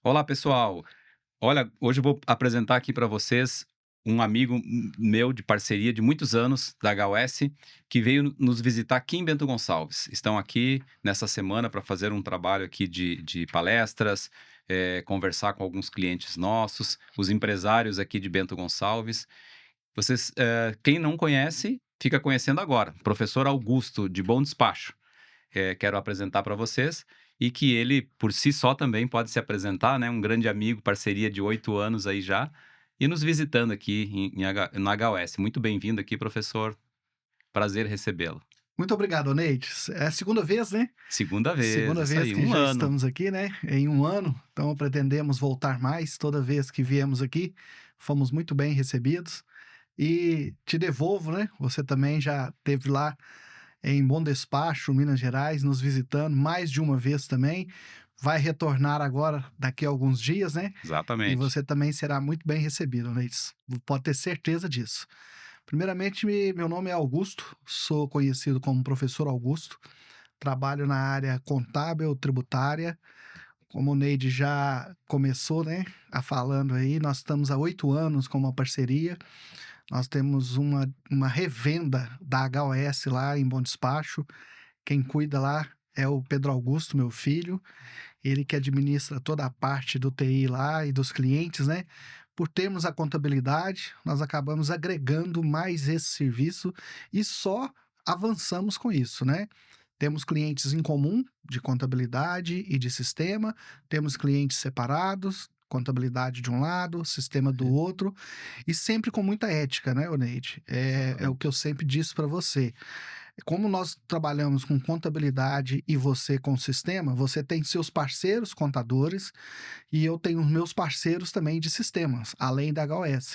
Olá, pessoal. Olha, hoje eu vou apresentar aqui para vocês um amigo meu de parceria de muitos anos da HOS, que veio nos visitar aqui em Bento Gonçalves. Estão aqui nessa semana para fazer um trabalho aqui de palestras, conversar com alguns clientes nossos, os empresários aqui de Bento Gonçalves. Quem não conhece, fica conhecendo agora. Professor Augusto, de Bom Despacho. Quero apresentar para vocês e que ele, por si só, também pode se apresentar, né? Um grande amigo, parceria de 8 anos aí já, e nos visitando aqui na HOS. Muito bem-vindo aqui, professor. Prazer recebê-lo. Muito obrigado, Neides. É a segunda vez, né? Segunda vez, Segunda isso vez aí, que um já ano. estamos aqui, né? Em um ano, então pretendemos voltar mais. Toda vez que viemos aqui, fomos muito bem recebidos. E te devolvo, né? Você também já esteve lá em Bom Despacho, Minas Gerais, nos visitando mais de uma vez também. Vai retornar agora, daqui a alguns dias, né? E Exatamente. você também será muito bem recebido, Neides. Pode ter certeza disso. Primeiramente, meu nome é Augusto, sou conhecido como Professor Augusto, trabalho na área contábil tributária. Como o Neide já começou, né, a falando aí, nós estamos há 8 anos com uma parceria. Nós temos uma revenda da HOS lá em Bom Despacho. Quem cuida lá é o Pedro Augusto, meu filho, ele que administra toda a parte do TI lá e dos clientes, né? Por termos a contabilidade, nós acabamos agregando mais esse serviço e só avançamos com isso, né? Temos clientes em comum de contabilidade e de sistema, temos clientes separados, contabilidade de um lado, sistema do É, outro, e sempre com muita ética, né, Oneide? É o que exatamente. eu sempre disse para você. Como nós trabalhamos com contabilidade e você com sistema, você tem seus parceiros contadores e eu tenho os meus parceiros também de sistemas, além da HOS.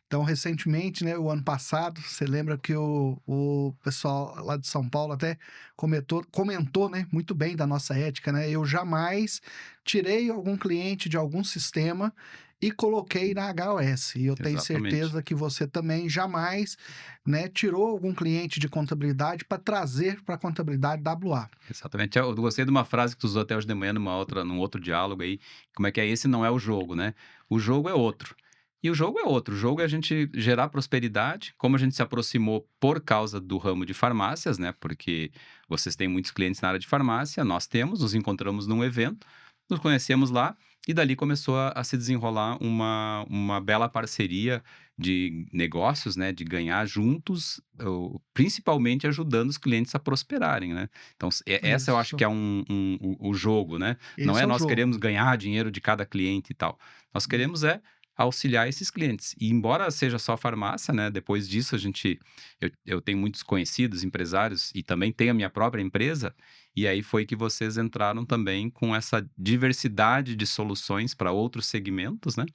Então, recentemente, né, o ano passado, você lembra que o pessoal lá de São Paulo até comentou, né, muito bem da nossa ética, né? Eu jamais tirei algum cliente de algum sistema e coloquei na HOS. E eu tenho Exatamente. certeza que você também jamais, né, tirou algum cliente de contabilidade para trazer para a contabilidade WA. Exatamente. Eu gostei de uma frase que tu usou até hoje de manhã num outro diálogo aí, como é que é? Esse não é o jogo, né? O jogo é outro. E o jogo é outro. O jogo é a gente gerar prosperidade, como a gente se aproximou por causa do ramo de farmácias, né? Porque vocês têm muitos clientes na área de farmácia, nós temos, nos encontramos num evento, nos conhecemos lá, e dali começou a se desenrolar uma bela parceria de negócios, né? De ganhar juntos, principalmente ajudando os clientes a prosperarem, né? Então, essa eu acho que Isso. é o jogo, né? Não Esse é é o nós jogo. queremos ganhar dinheiro de cada cliente e tal. Nós queremos auxiliar esses clientes. E embora seja só farmácia, né? Depois disso eu tenho muitos conhecidos, empresários e também tenho a minha própria empresa. E aí foi que vocês entraram também com essa diversidade de soluções para outros segmentos, né?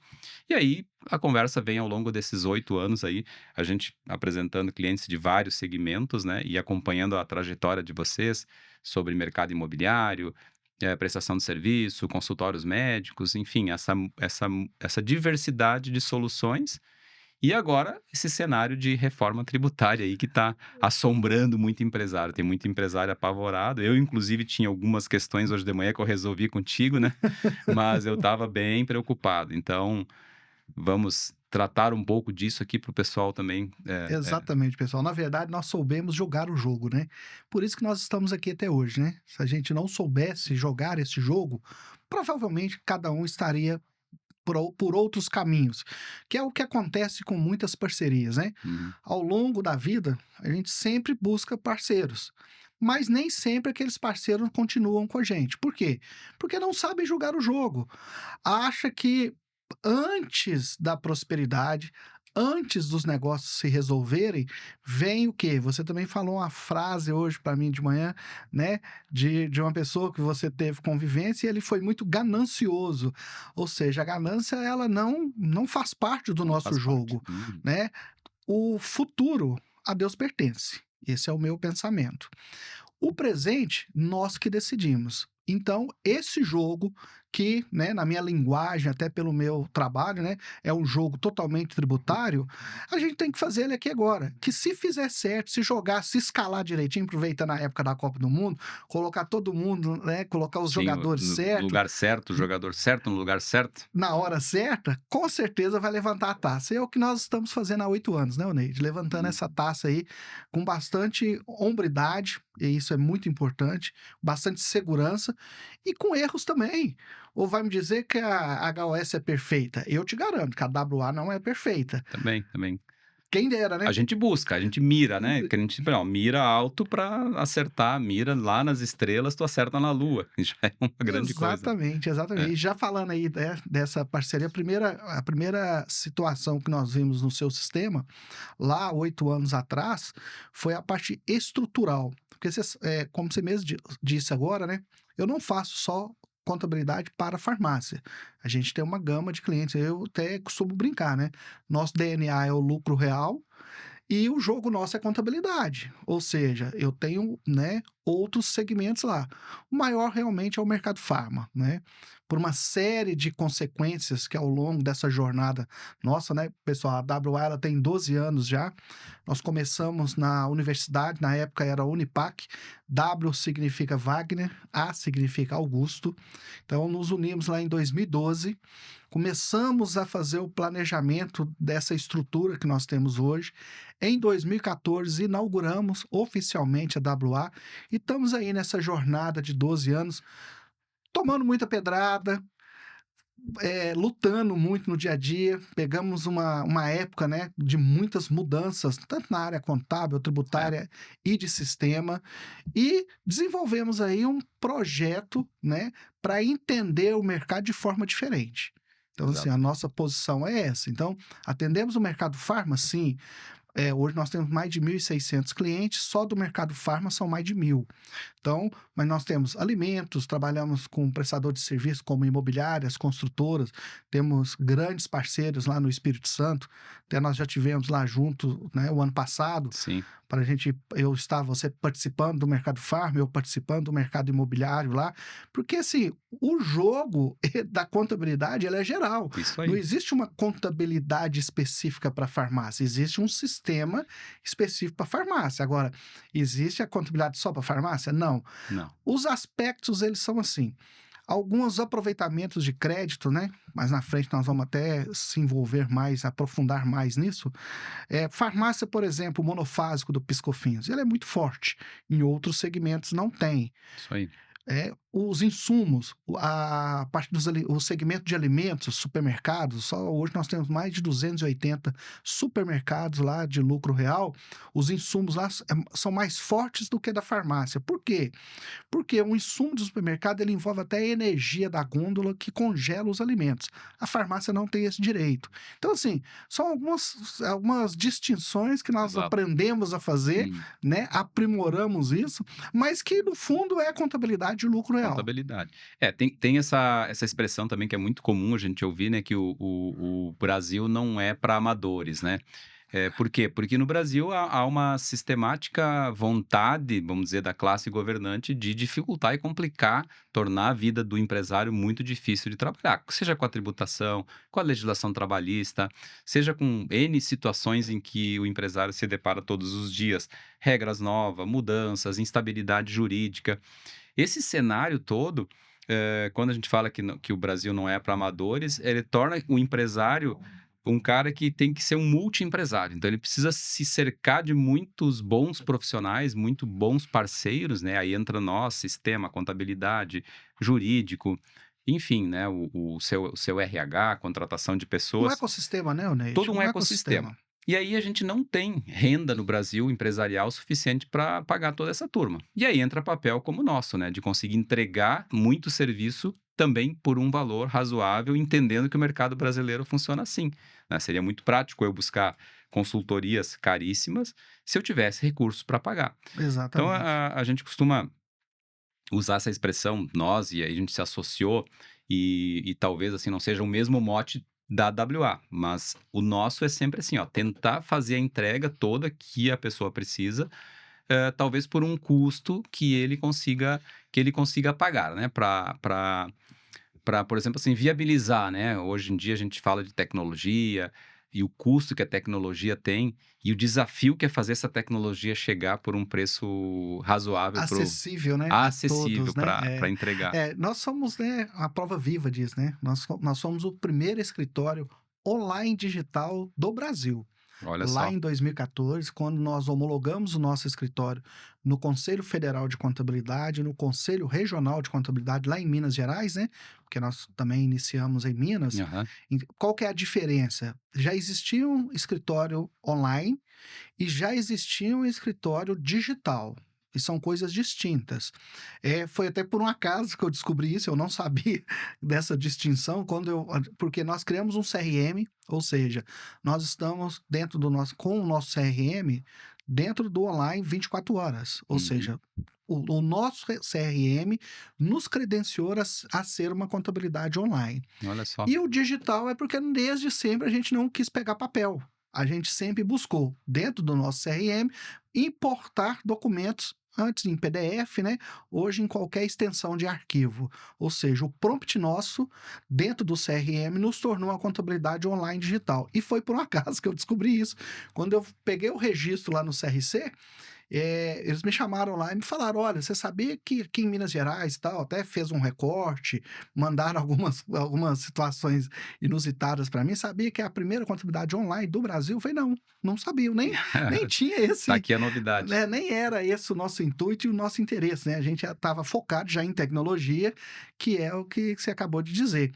E aí a conversa vem ao longo desses 8 anos aí, a gente apresentando clientes de vários segmentos, né, e acompanhando a trajetória de vocês sobre mercado imobiliário, prestação de serviço, consultórios médicos, enfim, essa diversidade de soluções. E agora esse cenário de reforma tributária aí que está assombrando muito empresário. Tem muito empresário apavorado. Eu, inclusive, tinha algumas questões hoje de manhã que eu resolvi contigo, né, mas eu estava bem preocupado. Então, vamos tratar um pouco disso aqui para o pessoal também. Exatamente, pessoal. Na verdade, nós soubemos jogar o jogo, né? Por isso que nós estamos aqui até hoje, né? Se a gente não soubesse jogar esse jogo, provavelmente cada um estaria por outros caminhos, que é o que acontece com muitas parcerias, né? Uhum, Ao longo da vida, a gente sempre busca parceiros, mas nem sempre aqueles parceiros continuam com a gente. Por quê? Porque não sabem jogar o jogo. Acha que antes da prosperidade, antes dos negócios se resolverem, vem o quê? Você também falou uma frase hoje para mim de manhã, né, de uma pessoa que você teve convivência e ele foi muito ganancioso. Ou seja, a ganância ela não faz parte do não nosso faz parte. jogo, Uhum, né? O futuro a Deus pertence. Esse é o meu pensamento. O presente, nós que decidimos. Então, esse jogo que, né, na minha linguagem, até pelo meu trabalho, né, é um jogo totalmente tributário, a gente tem que fazer ele aqui agora. Que se fizer certo, se jogar, se escalar direitinho, aproveitando a época da Copa do Mundo, colocar todo mundo, né, colocar os Sim, jogadores no certo, lugar certo, o jogador certo, no lugar certo. na hora certa, com certeza vai levantar a taça. E é o que nós estamos fazendo há 8 anos, né, Oneide? Levantando essa Uhum. taça aí com bastante hombridade, e isso é muito importante, bastante segurança e com erros também. Ou vai me dizer que a HOS é perfeita? Eu te garanto que a WA não é perfeita. Também, também. Quem dera, A né? gente busca, a gente mira, né, que a gente ó, mira alto pra acertar, mira lá nas estrelas, tu acerta na lua, já é uma grande coisa. Exatamente, exatamente. É, E já falando aí, né, dessa parceria, a primeira situação que nós vimos no seu sistema, lá 8 anos atrás, foi a parte estrutural. Porque, como você mesmo disse agora, né? Eu não faço só contabilidade para farmácia. A gente tem uma gama de clientes. Eu até costumo brincar, né? Nosso DNA é o lucro real e o jogo nosso é contabilidade, ou seja, eu tenho, né, outros segmentos lá. O maior realmente é o mercado farma, né? Por uma série de consequências que ao longo dessa jornada nossa, né, pessoal, a WA ela tem 12 anos já. Nós começamos na universidade, na época era Unipac. W significa Wagner, A significa Augusto. Então nos unimos lá em 2012. Começamos a fazer o planejamento dessa estrutura que nós temos hoje. Em 2014, inauguramos oficialmente a WA e estamos aí nessa jornada de 12 anos, tomando muita pedrada, lutando muito no dia a dia. Pegamos uma época, né, de muitas mudanças, tanto na área contábil, é, tributária e de sistema, e desenvolvemos aí um projeto, né, para entender o mercado de forma diferente. Então, assim, a exato. nossa posição é essa. Então, atendemos o mercado farma, sim. Hoje nós temos mais de 1.600 clientes, só do mercado farma são mais de 1.000. Então, mas nós temos alimentos, trabalhamos com prestador de serviço como imobiliárias, construtoras, temos grandes parceiros lá no Espírito Santo, até nós já tivemos lá junto, né, o ano passado, Sim, para a gente, você participando do mercado farm, eu participando do mercado imobiliário lá, porque assim, o jogo da contabilidade, ela é geral. isso Não aí. existe uma contabilidade específica para farmácia, existe um sistema específico para farmácia. Agora, existe a contabilidade só para farmácia? Não. Não, Os aspectos, eles são assim, alguns aproveitamentos de crédito, né? Mais na frente nós vamos até se envolver mais, aprofundar mais nisso. Farmácia, por exemplo, o monofásico do Piscofins, ele é muito forte. Em outros segmentos não tem. isso aí. Os insumos, a parte o segmento de alimentos, supermercados, só hoje nós temos mais de 280 supermercados lá de lucro real. Os insumos lá são mais fortes do que da farmácia. Por quê? Porque o insumo do supermercado ele envolve até a energia da gôndola que congela os alimentos. A farmácia não tem esse direito. Então, assim, são algumas distinções que nós Exato. aprendemos a fazer, Hum, né? Aprimoramos isso, mas que no fundo é contabilidade de lucro real. contabilidade. Tem essa expressão também que é muito comum a gente ouvir, né, que o Brasil não é para amadores, né. Por quê? Porque no Brasil há uma sistemática vontade, vamos dizer, da classe governante de dificultar e complicar, tornar a vida do empresário muito difícil de trabalhar, seja com a tributação, com a legislação trabalhista, seja com N situações em que o empresário se depara todos os dias, regras novas, mudanças, instabilidade jurídica. Esse cenário todo, quando a gente fala que o Brasil não é para amadores, ele torna o empresário um cara que tem que ser um multiempresário. Então ele precisa se cercar de muitos bons profissionais, muito bons parceiros, né, aí entra nós, sistema, contabilidade, jurídico, enfim, né, o seu RH, contratação de Um pessoas. ecossistema, né, Neide? Todo um Um ecossistema. ecossistema. E aí a gente não tem renda no Brasil empresarial suficiente para pagar toda essa turma. E aí entra papel como o nosso, né, de conseguir entregar muito serviço também por um valor razoável, entendendo que o mercado brasileiro funciona assim, né. Seria muito prático eu buscar consultorias caríssimas se eu tivesse recursos para pagar. Então Exatamente. a gente costuma usar essa expressão, nós, e aí a gente se associou, e talvez, assim, não seja o mesmo mote da WA, mas o nosso é sempre assim, ó, tentar fazer a entrega toda que a pessoa precisa, talvez por um custo que ele consiga pagar, né, por exemplo, assim, viabilizar, né? Hoje em dia a gente fala de tecnologia e o custo que a tecnologia tem e o desafio que é fazer essa tecnologia chegar por um preço razoável Acessível, né, a acessível todos, né. para entregar. Nós somos, né, a prova viva disso, né. Nós somos o primeiro escritório online digital do Brasil. Olha Lá só. em 2014, quando nós homologamos o nosso escritório no Conselho Federal de Contabilidade, no Conselho Regional de Contabilidade, lá em Minas Gerais, né? Porque nós também iniciamos em Minas. Aham. Qual que é a diferença? Já existia um escritório online e já existia um escritório digital. E são coisas distintas. Foi até por um acaso que eu descobri isso, eu não sabia dessa distinção, porque nós criamos um CRM, ou seja, nós estamos dentro com o nosso CRM, dentro do online 24 horas. Ou Uhum. seja, o nosso CRM nos credenciou a ser uma contabilidade online. Olha só. E o digital é porque desde sempre a gente não quis pegar papel. A gente sempre buscou, dentro do nosso CRM, importar documentos antes em PDF, né? Hoje em qualquer extensão de arquivo. Ou seja, o prompt nosso, dentro do CRM, nos tornou uma contabilidade online digital. E foi por um acaso que eu descobri isso. Quando eu peguei o registro lá no CRC, eles me chamaram lá e me falaram: olha, você sabia que aqui em Minas Gerais e tal, até fez um recorte, mandaram algumas situações inusitadas para mim, sabia que é a primeira contabilidade online do Brasil? Eu falei: não, não sabia, nem tinha Tá esse, aqui a novidade. né, nem era esse o nosso intuito e o nosso interesse, né? A gente já estava focado já em tecnologia, que é o que você acabou de dizer.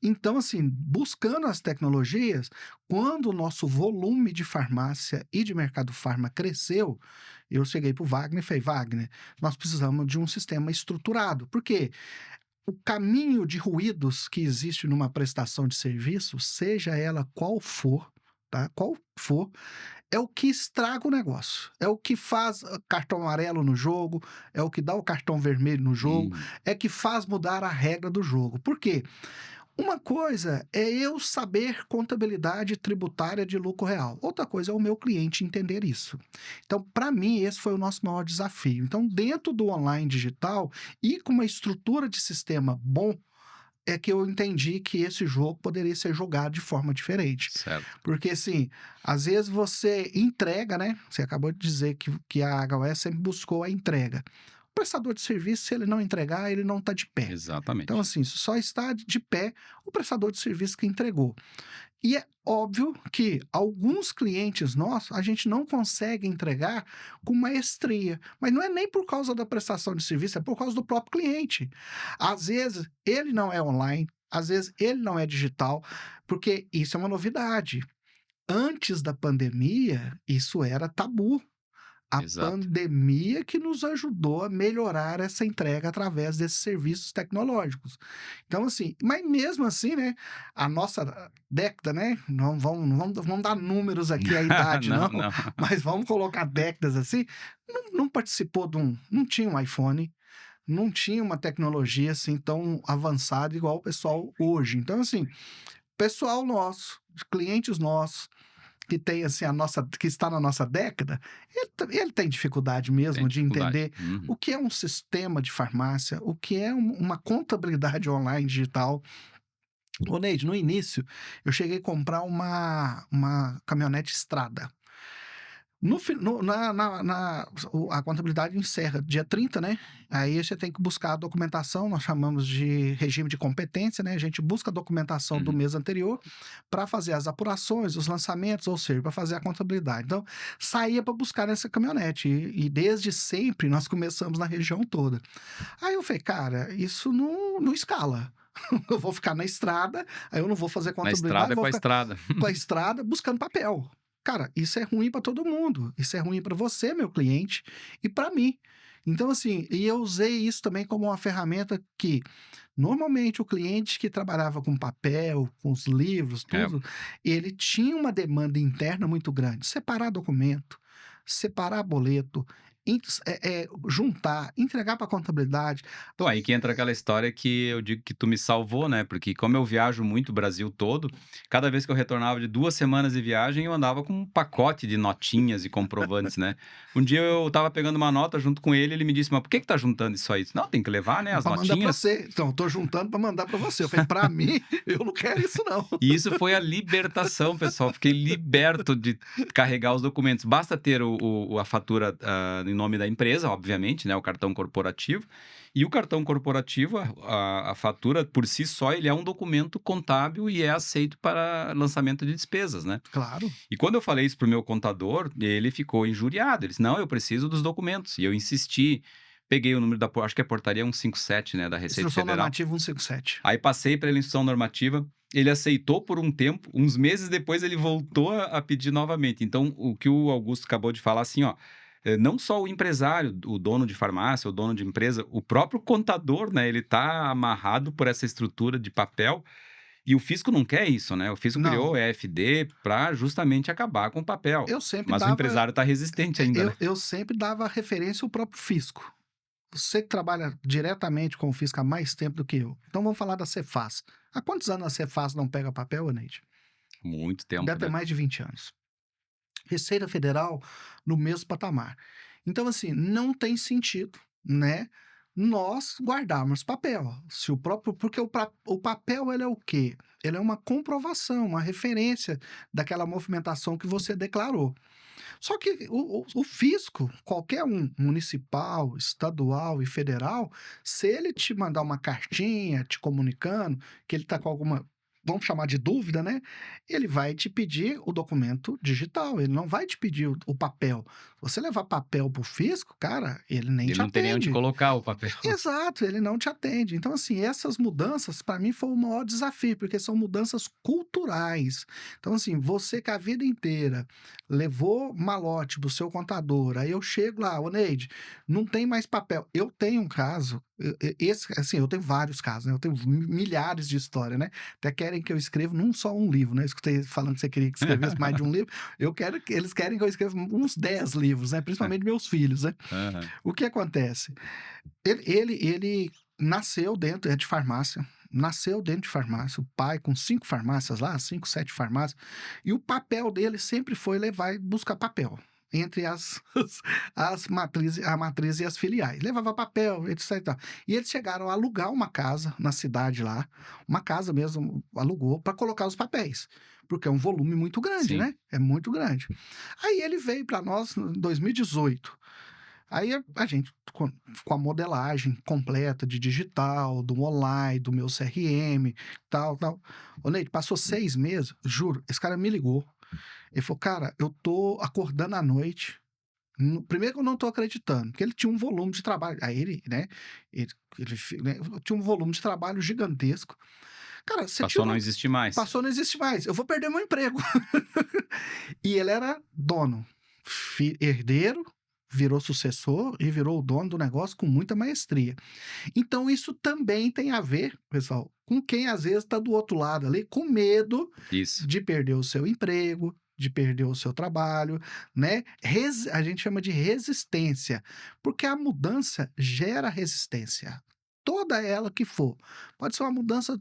Então, assim, buscando as tecnologias, quando o nosso volume de farmácia e de mercado farma cresceu, eu cheguei para o Wagner e falei: Wagner, nós precisamos de um sistema estruturado. Por quê? O caminho de ruídos que existe numa prestação de serviço, seja ela qual for, tá? Qual for, é o que estraga o negócio. É o que faz cartão amarelo no jogo, é o que dá o cartão vermelho no jogo, Hum, é que faz mudar a regra do jogo. Por quê? Uma coisa é eu saber contabilidade tributária de lucro real, outra coisa é o meu cliente entender isso. Então, para mim, esse foi o nosso maior desafio. Então, dentro do online digital e com uma estrutura de sistema bom, é que eu entendi que esse jogo poderia ser jogado de forma diferente. certo. Porque, assim, às vezes você entrega, né? Você acabou de dizer que a HOS sempre buscou a entrega. O prestador de serviço, se ele não entregar, ele não está de pé. Então, Exatamente. assim, só está de pé o prestador de serviço que entregou. E é óbvio que alguns clientes nossos a gente não consegue entregar com maestria, mas não é nem por causa da prestação de serviço, é por causa do próprio cliente. Às vezes ele não é online, às vezes ele não é digital, porque isso é uma novidade. Antes da pandemia, isso era tabu. A Exato. pandemia que nos ajudou a melhorar essa entrega através desses serviços tecnológicos. Então, assim, mas mesmo assim, né, a nossa década, né, não vamos dar números aqui à idade Não, não, não. mas vamos colocar décadas assim, não participou não tinha um iPhone, não tinha uma tecnologia assim tão avançada igual o pessoal hoje. Então, assim, pessoal nosso, clientes nossos, que tem assim que está na nossa década, ele tem dificuldade Tem mesmo de dificuldade. entender Uhum. o que é um sistema de farmácia, o que é uma contabilidade online digital. Ô Neide, no início, eu cheguei a comprar uma caminhonete Estrada. No, fi- no- a contabilidade encerra dia 30, né? Aí você tem que buscar a documentação, nós chamamos de regime de competência, né? A gente busca a documentação do Uhum. mês anterior para fazer as apurações, os lançamentos, ou seja, para fazer a contabilidade. Então, saía para buscar nessa caminhonete. E desde sempre nós começamos na região toda. Aí eu falei, cara, isso não escala. Eu vou ficar na estrada, aí eu não vou fazer Na contabilidade, estrada é vou com a ficar estrada. com a estrada buscando papel. Cara, isso é ruim para todo mundo. Isso é ruim para você, meu cliente, e para mim. Então, assim, e eu usei isso também como uma ferramenta que, normalmente, o cliente que trabalhava com papel, com os livros, É, tudo, ele tinha uma demanda interna muito grande. Separar documento, separar boleto, juntar, entregar para a contabilidade. Então, aí que entra aquela história que eu digo que tu me salvou, né, porque como eu viajo muito o Brasil todo, cada vez que eu retornava de 2 semanas de viagem, eu andava com um pacote de notinhas e comprovantes, né. Um dia eu estava pegando uma nota junto com ele, ele me disse: "Mas por que que tá juntando isso aí?" Eu disse: "Não, tem que levar, né, as Para mandar para notinhas". você. Então, eu tô juntando para mandar para você. Eu falei: "Para mim, eu não quero isso não". E isso foi a libertação, pessoal. Fiquei liberto de carregar os documentos. Basta ter a fatura, em nome da empresa, obviamente, né, o cartão corporativo. E o cartão corporativo, a fatura por si só, ele é um documento contábil e é aceito para lançamento de despesas, né. Claro. E quando eu falei isso para o meu contador, ele ficou injuriado. Ele disse: "Não, eu preciso dos documentos". E eu insisti, peguei o número acho que é portaria 157, né, da Receita Instrução Federal. normativa 157. Aí passei para ele a instrução normativa, ele aceitou por um tempo, uns meses depois ele voltou a pedir novamente. Então, o que o Augusto acabou de falar, assim, ó, não só o empresário, o dono de farmácia, o dono de empresa, o próprio contador, né, ele tá amarrado por essa estrutura de papel, e o fisco não quer isso, né, o fisco criou Não, o EFD para justamente acabar com o papel, eu sempre mas o dava empresário tá resistente ainda, né. eu sempre dava referência ao próprio fisco. Você que trabalha diretamente com o fisco há mais tempo do que eu. Então vamos falar da Cefaz. Há quantos anos a Cefaz não pega papel, Eneide? Muito tempo, Deve ter né. mais de 20 anos. Receita Federal no mesmo patamar. Então, assim, não tem sentido, né, nós guardarmos papel. Se o próprio porque o papel ele é o quê? Ele é uma comprovação, uma referência daquela movimentação que você declarou. Só que o fisco, qualquer um, municipal, estadual e federal, se ele te mandar uma cartinha te comunicando que ele está com alguma, vamos chamar de dúvida, né? Ele vai te pedir o documento digital, ele não vai te pedir o papel. Você levar papel para o fisco, cara, ele nem Ele te não tem nem onde atende. colocar o papel. Exato, ele não te atende. Então, assim, essas mudanças para mim foi o maior desafio, porque são mudanças culturais. Então, assim, você que a vida inteira levou malote pro seu contador, aí eu chego lá: "Ô Neide, não tem mais papel". Eu tenho um caso, esse assim, eu tenho vários casos, né, eu tenho milhares de história, né. Até querem que eu escreva não só um livro, né, escutei falando que você queria que escrevesse mais de um livro, eu quero que eles querem que eu escreva uns 10 livros, né, principalmente meus filhos, né. Aham. O que acontece? Ele nasceu dentro de farmácia, nasceu dentro de farmácia, o pai com 5 farmácias lá, 5 7 farmácias, e o papel dele sempre foi levar e buscar papel, entre as as matrizes a matriz e as filiais. Levava papel, etc e tal. E eles chegaram a alugar uma casa na cidade lá, uma casa mesmo, alugou para colocar os papéis, porque é um volume muito grande, Sim. né, é muito grande. Aí ele veio para nós em 2018. Aí a gente com a modelagem completa de digital, do online, do meu CRM, tal, tal. Ô Neide, passou 6 meses, juro, esse cara me ligou. Ele falou: "Cara, eu tô acordando à noite". Primeiro que eu não tô acreditando, porque ele tinha um volume de trabalho. Aí ele, né, né, tinha um volume de trabalho gigantesco. "Cara, você Passou a não tirou, existir mais. passou, não existe mais, eu vou perder meu emprego". E ele era dono, herdeiro, virou sucessor e virou o dono do negócio com muita maestria. Então isso também tem a ver, pessoal, com quem às vezes está do outro lado ali, com medo Isso. de perder o seu emprego, de perder o seu trabalho, né? A gente chama de resistência, porque a mudança gera resistência. Toda ela que for. Pode ser uma mudança,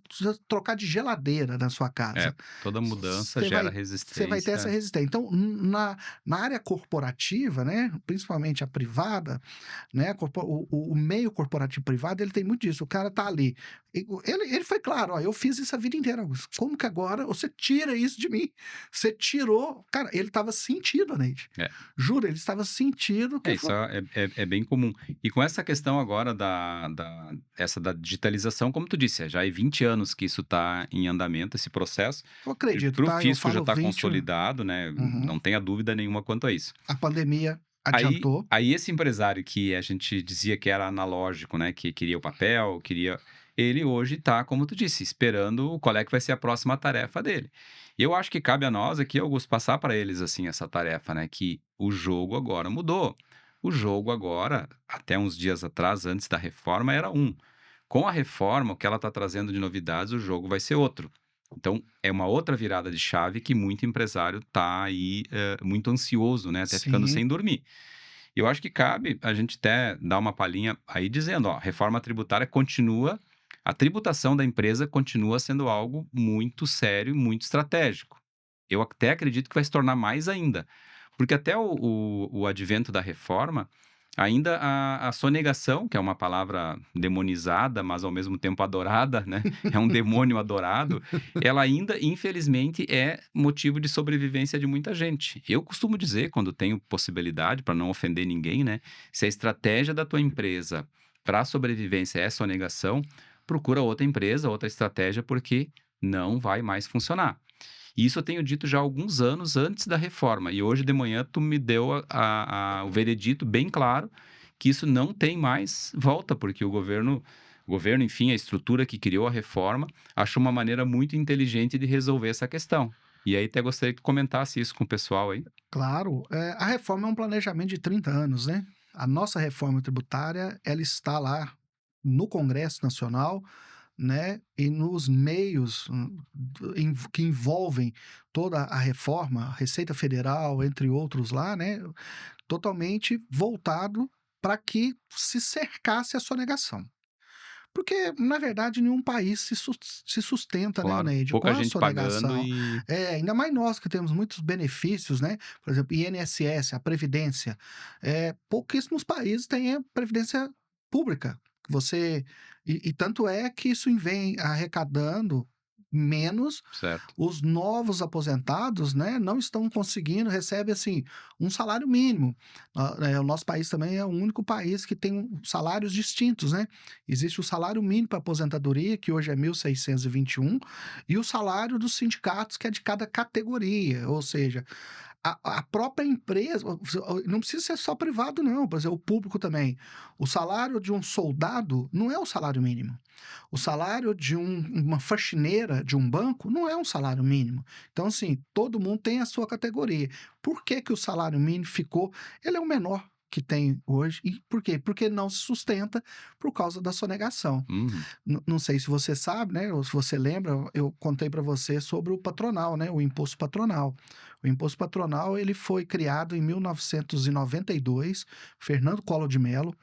trocar de geladeira na sua É, casa. toda mudança Você gera vai, você vai ter essa resistência. resistência. Então, na área corporativa, né, principalmente a privada, né, o meio corporativo privado, ele tem muito disso. O cara tá ali. Ele foi claro: ó, eu fiz isso a vida inteira, Augusto. Como que agora você tira isso de mim? Você tirou. Cara, ele estava sentido, Neide. É. Juro, ele estava sentido que É, ele isso falou. é bem comum. E com essa questão agora da digitalização, como tu disse, já é 20 anos que isso está em andamento, esse processo. Eu acredito, Para o tá? Eu fisco já falo está 20. consolidado, né, Uhum. não tenha dúvida nenhuma quanto a isso. A pandemia Aí adiantou. aí esse empresário que a gente dizia que era analógico, né, que queria o papel, queria ele hoje está, como tu disse, esperando qual é que vai ser a próxima tarefa dele. E eu acho que cabe a nós aqui, Augusto, passar para eles, assim, essa tarefa, né, que o jogo agora mudou. O jogo agora, até uns dias atrás, antes da reforma, era um. Com a reforma, o que ela está trazendo de novidades, o jogo vai ser outro. Então, é uma outra virada de chave que muito empresário está aí, muito ansioso, né, até ficando Sim. sem dormir. Eu acho que cabe a gente até dar uma palhinha aí dizendo, ó, reforma tributária continua a tributação da empresa continua sendo algo muito sério e muito estratégico. Eu até acredito que vai se tornar mais ainda, porque até o advento da reforma, ainda a sonegação, que é uma palavra demonizada, mas ao mesmo tempo adorada, né, é um demônio adorado, ela ainda, infelizmente, é motivo de sobrevivência de muita gente. Eu costumo dizer, quando tenho possibilidade, para não ofender ninguém, né, se a estratégia da tua empresa para a sobrevivência é sonegação, procura outra empresa, outra estratégia, porque não vai mais funcionar. E isso eu tenho dito já há alguns anos antes da reforma. E hoje de manhã tu me deu o veredito bem claro que isso não tem mais volta, porque o governo, enfim, a estrutura que criou a reforma, achou uma maneira muito inteligente de resolver essa questão. E aí até gostaria que tu comentasse isso com o pessoal aí. Claro, a reforma é um planejamento de 30 anos, né? A nossa reforma tributária, ela está lá no Congresso Nacional, né, e nos meios que envolvem toda a reforma, a Receita Federal, entre outros lá, né, totalmente voltado para que se cercasse a sonegação. Porque, na verdade, nenhum país se sustenta, né, Claro, Neide, com pouca a gente pagando sonegação. e Ainda mais nós que temos muitos benefícios, né? Por exemplo, INSS, a Previdência. Pouquíssimos países têm a Previdência pública. Você, e tanto é que isso vem arrecadando menos. certo. Os novos aposentados, né, não estão conseguindo, recebe assim um salário mínimo. O nosso país também é o único país que tem salários distintos, né? Existe o salário mínimo para aposentadoria, que hoje é 1.621, e o salário dos sindicatos, que é de cada categoria, ou seja, a própria empresa, não precisa ser só privado, não, por exemplo, o público também. O salário de um soldado não é o salário mínimo. O salário de uma faxineira de um banco não é um salário mínimo. Então, assim, todo mundo tem a sua categoria. Por que, que o salário mínimo ficou? Ele é o menor que tem hoje. E por quê? Porque não se sustenta por causa da sonegação. Uhum. Não sei se você sabe, né, ou se você lembra, eu contei para você sobre o patronal, né, o imposto patronal. O imposto patronal ele foi criado em 1992, Fernando Collor de Mello,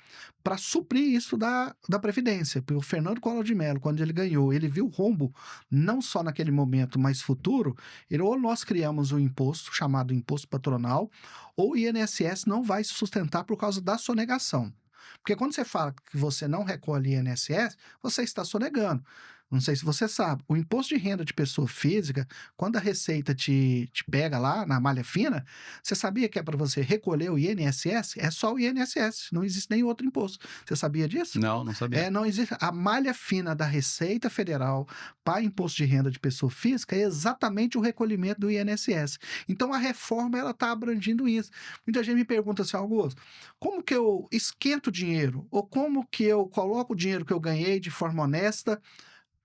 para suprir isso da Previdência. Porque o Fernando Collor de Mello, quando ele ganhou, ele viu o rombo, não só naquele momento, mas futuro, ele ou nós criamos um imposto chamado imposto patronal, ou o INSS não vai se sustentar por causa da sonegação. Porque quando você fala que você não recolhe INSS, você está sonegando. Não sei se você sabe, o imposto de renda de pessoa física, quando a Receita te pega lá na malha fina, você sabia que é para você recolher o INSS? É só o INSS, não existe nem outro imposto. Você sabia disso? Não, não sabia. Não existe. A malha fina da Receita Federal para imposto de renda de pessoa física é exatamente o recolhimento do INSS. Então a reforma ela está abrangindo isso. Muita gente me pergunta assim, Augusto, como que eu esquento dinheiro? Ou como que eu coloco o dinheiro que eu ganhei de forma honesta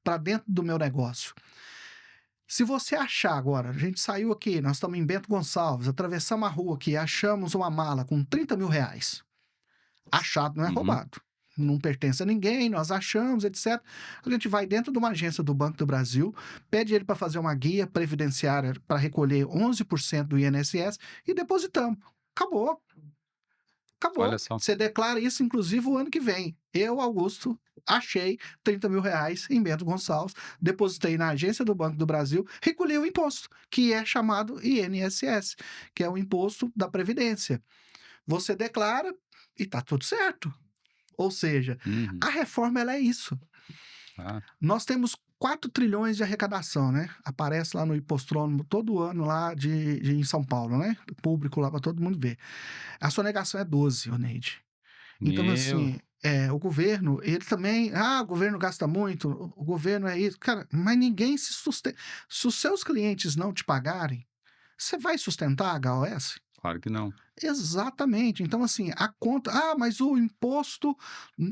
para dentro do meu negócio? Se você achar agora, a gente saiu aqui, nós estamos em Bento Gonçalves, atravessamos a rua aqui, achamos uma mala com 30 mil reais. Achado não é Uhum. roubado. Não pertence a ninguém, nós achamos, etc. A gente vai dentro de uma agência do Banco do Brasil, pede ele para fazer uma guia previdenciária para recolher 11% do INSS e depositamos. Acabou. Olha Acabou. só. Você declara isso, inclusive, o ano que vem. Eu, Augusto, achei 30 mil reais em Bento Gonçalves, depositei na agência do Banco do Brasil, recolhi o imposto, que é chamado INSS, que é o imposto da Previdência. Você declara e está tudo certo. Ou seja, Uhum. a reforma ela é isso. Ah, Nós temos 4 trilhões de arrecadação, né? Aparece lá no Impostrônomo todo ano lá em São Paulo, né? Público lá para todo mundo ver. A sonegação é 12, Oneide. Então, meu assim, o governo, ele também. Ah, o governo gasta muito, o governo é isso. Cara, mas ninguém se sustenta. Se os seus clientes não te pagarem, você vai sustentar a HOS? claro que não. Exatamente. Então, assim, a conta. Ah, mas o imposto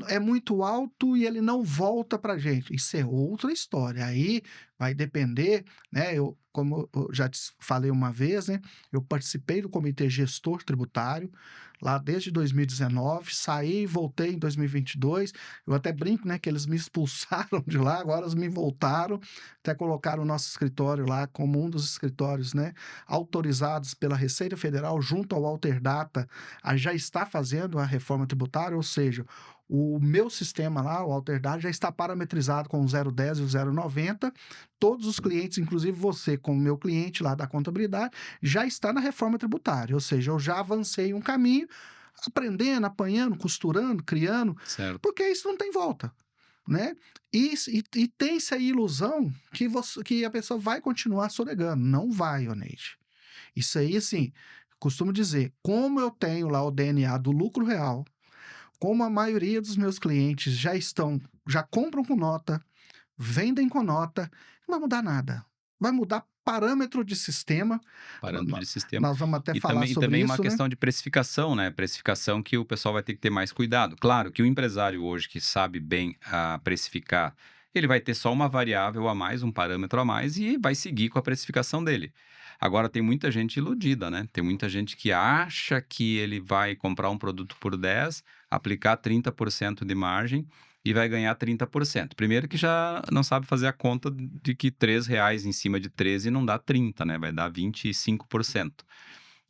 é muito alto e ele não volta para a gente. Isso é outra história. Aí vai depender, né? Como eu já te falei uma vez, né? Eu participei do Comitê Gestor Tributário lá desde 2019, saí e voltei em 2022. Eu até brinco, né? Que eles me expulsaram de lá, agora eles me voltaram, até colocaram o nosso escritório lá como um dos escritórios, né? Autorizados pela Receita Federal junto ao Walter Alterdata já está fazendo a reforma tributária, ou seja, o meu sistema lá, o Alterdata, já está parametrizado com o 010 e o 090. Todos os clientes, inclusive você, como meu cliente lá da contabilidade, já está na reforma tributária, ou seja, eu já avancei um caminho, aprendendo, apanhando, costurando, criando, Certo. porque isso não tem volta, né? E tem-se a ilusão que a pessoa vai continuar sonegando. Não vai, Oneide. Isso aí, assim, costumo dizer, como eu tenho lá o DNA do lucro real, como a maioria dos meus clientes já compram com nota, vendem com nota, não vai mudar nada. Vai mudar parâmetro de sistema. Parâmetro de sistema. Nós vamos até E falar também, e sobre também uma isso, né? questão de precificação, né? Precificação que o pessoal vai ter que ter mais cuidado. Claro que o empresário hoje que sabe bem precificar, ele vai ter só uma variável a mais, um parâmetro a mais e vai seguir com a precificação dele. Agora, tem muita gente iludida, né? Tem muita gente que acha que ele vai comprar um produto por 10, aplicar 30% de margem e vai ganhar 30%. Primeiro que já não sabe fazer a conta de que R$ 3 em cima de 13 não dá 30, né? Vai dar 25%.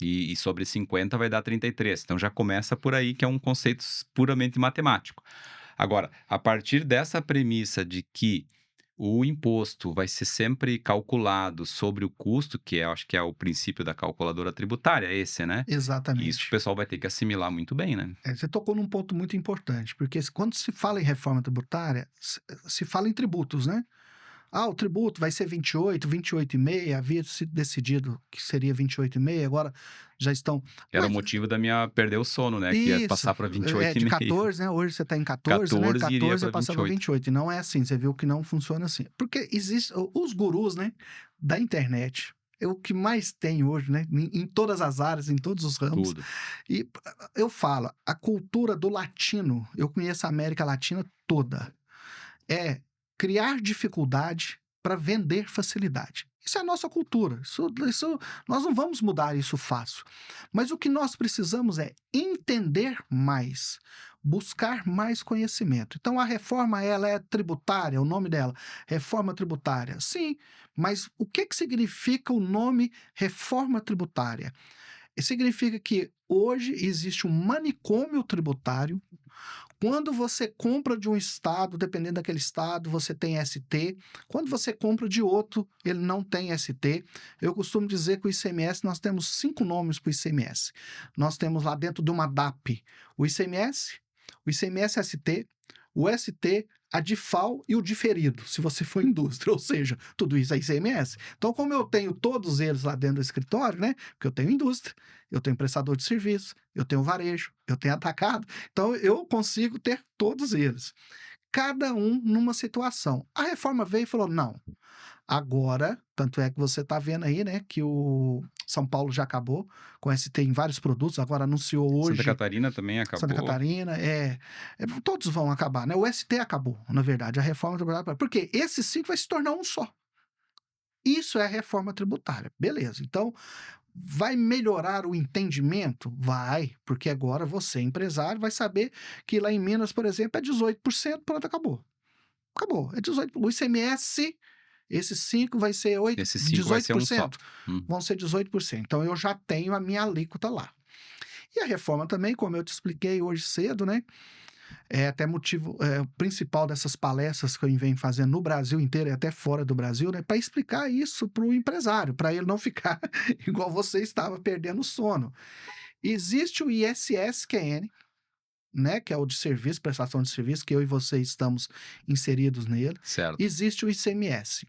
E sobre 50 vai dar 33. Então já começa por aí, que é um conceito puramente matemático. Agora, a partir dessa premissa de que o imposto vai ser sempre calculado sobre o custo, que eu acho que é o princípio da calculadora tributária, esse, né? Isso o Exatamente. pessoal vai ter que assimilar muito bem, né? Você tocou num ponto muito importante, porque quando se fala em reforma tributária, se fala em tributos, né? Ah, o tributo vai ser 28, 28,5, havia sido decidido que seria 28,5, agora já estão. Era o Mas motivo da minha perder o sono, né? Que ia isso, passar para de 28,5. 14, né? Hoje você está em 14, né? 14 iria 14 para passa vinte e para oito. 28. E não é assim, você viu que não funciona assim. Porque existe os gurus, né? Da internet. É o que mais tem hoje, né? Em todas as áreas, em todos os ramos. Tudo. E eu falo, a cultura do latino, eu conheço a América Latina toda, é criar dificuldade para vender facilidade. Isso é a nossa cultura. Nós não vamos mudar isso fácil. Mas o que nós precisamos é entender mais, buscar mais conhecimento. Então, a reforma, ela é tributária, o nome dela, reforma tributária. Sim, mas o que significa o nome reforma tributária? Significa que hoje existe um manicômio tributário. Quando você compra de um estado, dependendo daquele estado, você tem ST. Quando você compra de outro, ele não tem ST. Eu costumo dizer que o ICMS, nós temos 5 nomes para o ICMS. Nós temos lá dentro de uma DAP o ICMS, o ICMS ST, o ST, a DIFAL e o diferido, se você for indústria, ou seja, tudo isso é ICMS. Então, como eu tenho todos eles lá dentro do escritório, né? Porque eu tenho indústria, eu tenho prestador de serviço, eu tenho varejo, eu tenho atacado, então eu consigo ter todos eles. Cada um numa situação. A reforma veio e falou: não, agora, tanto é que você está vendo aí, né, que o São Paulo já acabou com ST em vários produtos, agora anunciou Santa hoje Catarina também Santa acabou. Catarina, todos vão acabar, né? O ST acabou, na verdade, a reforma tributária, porque esse 5 vai se tornar um só. Isso é a reforma tributária, beleza. Então, vai melhorar o entendimento? Vai, porque agora você, empresário, vai saber que lá em Minas, por exemplo, é 18%, pronto, acabou. Acabou, é 18%. O ICMS, esses 5 vai ser Esses 5 vai ser um só. 18%, vão ser 18%. Então, eu já tenho a minha alíquota lá. E a reforma também, como eu te expliquei hoje cedo, né? É até motivo principal dessas palestras que eu venho fazendo no Brasil inteiro e até fora do Brasil, né? Para explicar isso para o empresário, para ele não ficar igual você estava perdendo o sono. Existe o ISSQN, né? Que é o de serviço, prestação de serviço, que eu e você estamos inseridos nele. Certo. Existe o ICMS.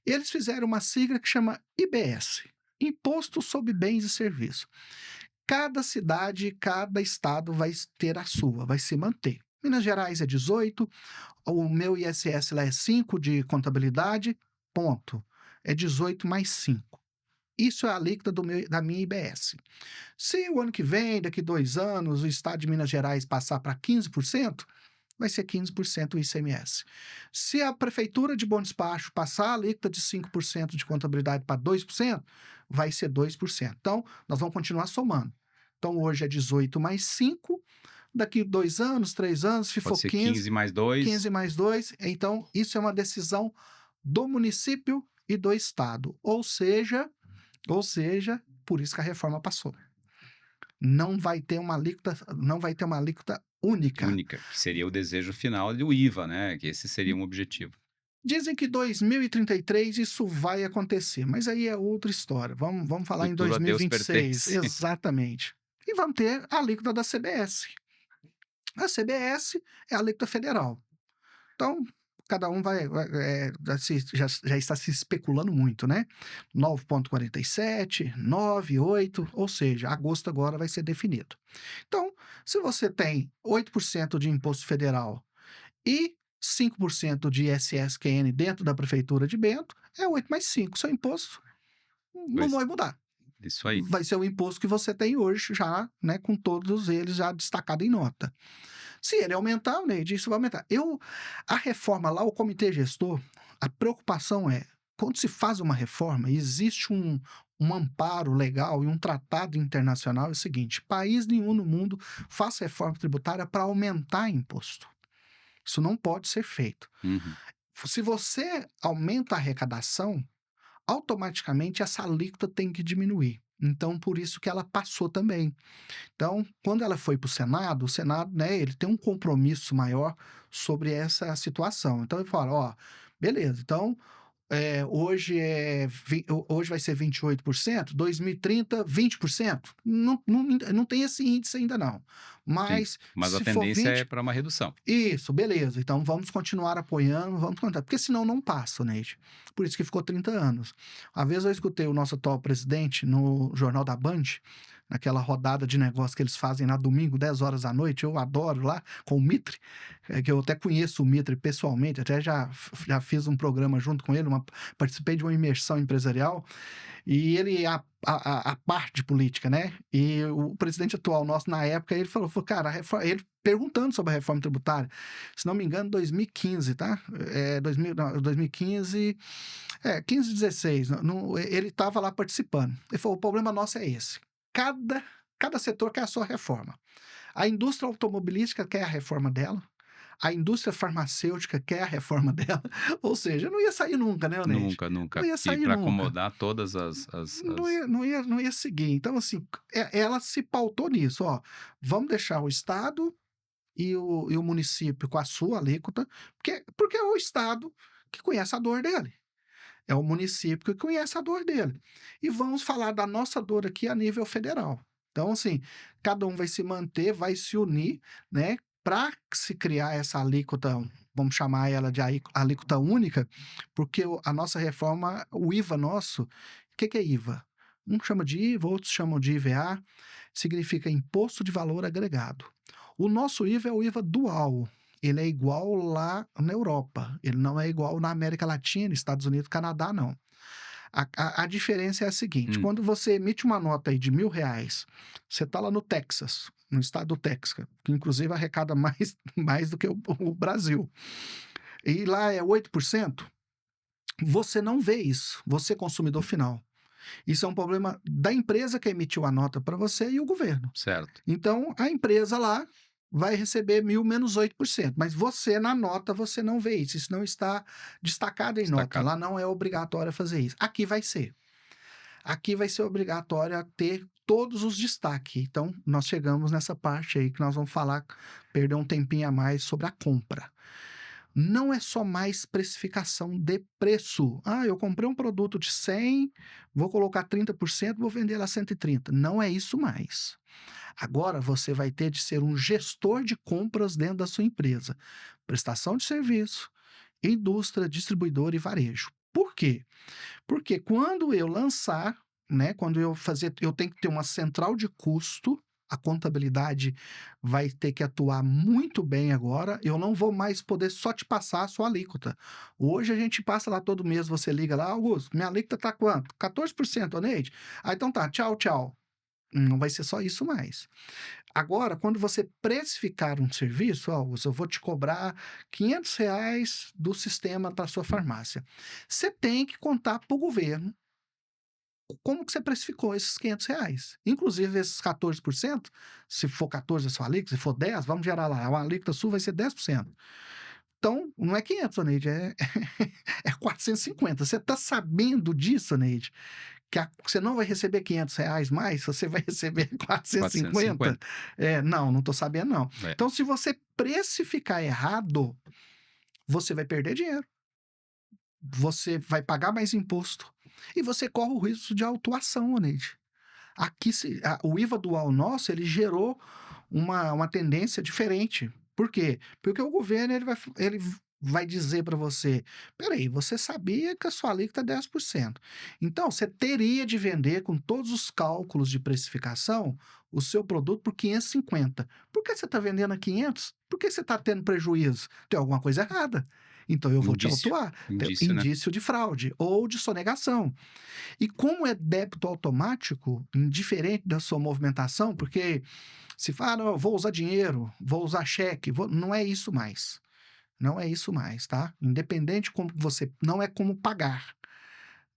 Eles fizeram uma sigla que chama IBS, Imposto sobre Bens e Serviços. Cada cidade, cada estado vai ter a sua, vai se manter. Minas Gerais é 18, o meu ISS lá é 5 de contabilidade, ponto. É 18 mais 5. Isso é a alíquota da minha IBS. Se o ano que vem, daqui 2 anos, o estado de Minas Gerais passar para 15%, vai ser 15% o ICMS. Se a prefeitura de Bom Despacho passar a alíquota de 5% de contabilidade para 2%, vai ser 2%. Então, nós vamos continuar somando. Então, hoje é 18 mais 5, daqui 2 anos, 3 anos, se Pode for ser 15, 15 mais 2. 15 mais 2, então isso é uma decisão do município e do estado. Ou seja, por isso que a reforma passou. não vai ter uma alíquota única. Única, que seria o desejo final do IVA, né, que esse seria um objetivo. Dizem que 2033 isso vai acontecer, mas aí é outra história. Vamos falar em Futuro a Deus 2026. pertence. Exatamente. E vamos ter a alíquota da CBS. A CBS é a alíquota federal. Então, cada um já está se especulando muito, né? 9,47, 9, 8, ou seja, agosto agora vai ser definido. Então, se você tem 8% de imposto federal e 5% de ISS-QN dentro da prefeitura de Bento, é 8 mais 5. Seu imposto não Pois, vai mudar. isso aí. Vai ser o imposto que você tem hoje já, né, com todos eles já destacados em nota. Se ele aumentar, Neide, isso vai aumentar. A reforma lá, o comitê gestor, a preocupação é, quando se faz uma reforma, existe um amparo legal e um tratado internacional, é o seguinte, país nenhum no mundo faz reforma tributária para aumentar imposto. Isso não pode ser feito. Uhum. Se você aumenta a arrecadação, automaticamente essa alíquota tem que diminuir. Então, por isso que ela passou também. Então, quando ela foi para o Senado, né, ele tem um compromisso maior sobre essa situação. Então, ele fala, ó, beleza, então, hoje vai ser 28%, 2030, 20%. Não tem esse índice ainda não. Sim, Mas, mas a se for tendência é 20, para uma redução. isso, beleza. Então vamos continuar apoiando, vamos continuar, porque senão não passa, Neide. Por isso que ficou 30 anos. Uma vez eu escutei o nosso atual presidente no Jornal da Band, naquela rodada de negócio que eles fazem na domingo, 10 horas da noite, eu adoro lá, com o Mitre, que eu até conheço o Mitre pessoalmente, até já fiz um programa junto com ele, participei de uma imersão empresarial, e ele, a parte de política, né? E o presidente atual nosso, na época, ele falou cara, ele perguntando sobre a reforma tributária, se não me engano, 2015, tá? 2015, 15, 16, ele estava lá participando. Ele falou, o problema nosso é esse. Cada setor quer a sua reforma. A indústria automobilística quer a reforma dela, a indústria farmacêutica quer a reforma dela, ou seja, não ia sair nunca, né, Neide? Nunca, Não nunca. ia E sair para nunca. acomodar todas Não ia seguir. Então, assim, ela se pautou nisso, ó. Vamos deixar o Estado e o município com a sua alíquota, porque é o Estado que conhece a dor dele. É o município que conhece a dor dele. E vamos falar da nossa dor aqui a nível federal. Então, assim, cada um vai se manter, vai se unir, né, para se criar essa alíquota, vamos chamar ela de alíquota única, porque a nossa reforma, o IVA nosso, o que é IVA? Um chama de IVA, outros chamam de IVA, significa Imposto de Valor Agregado. O nosso IVA é o IVA dual, ele é igual lá na Europa, ele não é igual na América Latina, Estados Unidos, Canadá, não. A diferença é a seguinte, Hum, quando você emite uma nota aí de R$ 1.000, você está lá no Texas, no estado do Texas, que inclusive arrecada mais do que o Brasil, e lá é 8%, você não vê isso, você consumidor final. Isso é um problema da empresa que emitiu a nota para você e o governo. certo. Então, a empresa lá vai receber 1.000 menos 8%, mas você, na nota, você não vê isso. Isso não está destacado em nota. Destacado. Lá não é obrigatório fazer isso. Aqui vai ser. Aqui vai ser obrigatório a ter todos os destaques. Então, nós chegamos nessa parte aí que nós vamos falar, perder um tempinho a mais sobre a compra. Não é só mais precificação de preço. Ah, eu comprei um produto de 100, vou colocar 30%, vou vender lá 130. Não é isso mais. Agora você vai ter de ser um gestor de compras dentro da sua empresa. Prestação de serviço, indústria, distribuidor e varejo. Por quê? Porque quando eu lançar, né, quando eu fazer, eu tenho que ter uma central de custo, a contabilidade vai ter que atuar muito bem agora, eu não vou mais poder só te passar a sua alíquota. Hoje a gente passa lá todo mês, você liga lá, Augusto, minha alíquota tá quanto? 14%, Neide? Ah, então tá, tchau, tchau. Não vai ser só isso mais. Agora, quando você precificar um serviço, Augusto, eu vou te cobrar R$ 500 do sistema para sua farmácia. Você tem que contar para o governo como que você precificou esses R$ 500. Inclusive, esses 14%, se for 14% a sua alíquota, se for 10%, vamos gerar lá, a alíquota sua vai ser 10%. Então, não é 500, Neide, é 450. Você está sabendo disso, Neide? você não vai receber R$ 500 mais, você vai receber 450? 450. Não estou sabendo não. É. Então, se você precificar errado, você vai perder dinheiro, você vai pagar mais imposto e você corre o risco de autuação, Oneide. Aqui, o IVA dual nosso, ele gerou uma tendência diferente. Por quê? Porque o governo ele vai dizer para você: peraí, você sabia que a sua alíquota é 10%. Então, você teria de vender com todos os cálculos de precificação o seu produto por 550. Por que você está vendendo a 500? Por que você está tendo prejuízo? Tem alguma coisa errada. Então, eu vou te Indício. autuar. Tem Indício, né? indício de fraude ou de sonegação. E como é débito automático, indiferente da sua movimentação, porque se fala, não, eu vou usar dinheiro, vou usar cheque, não é isso mais. Não é isso mais, tá? Independente como você, não é como pagar.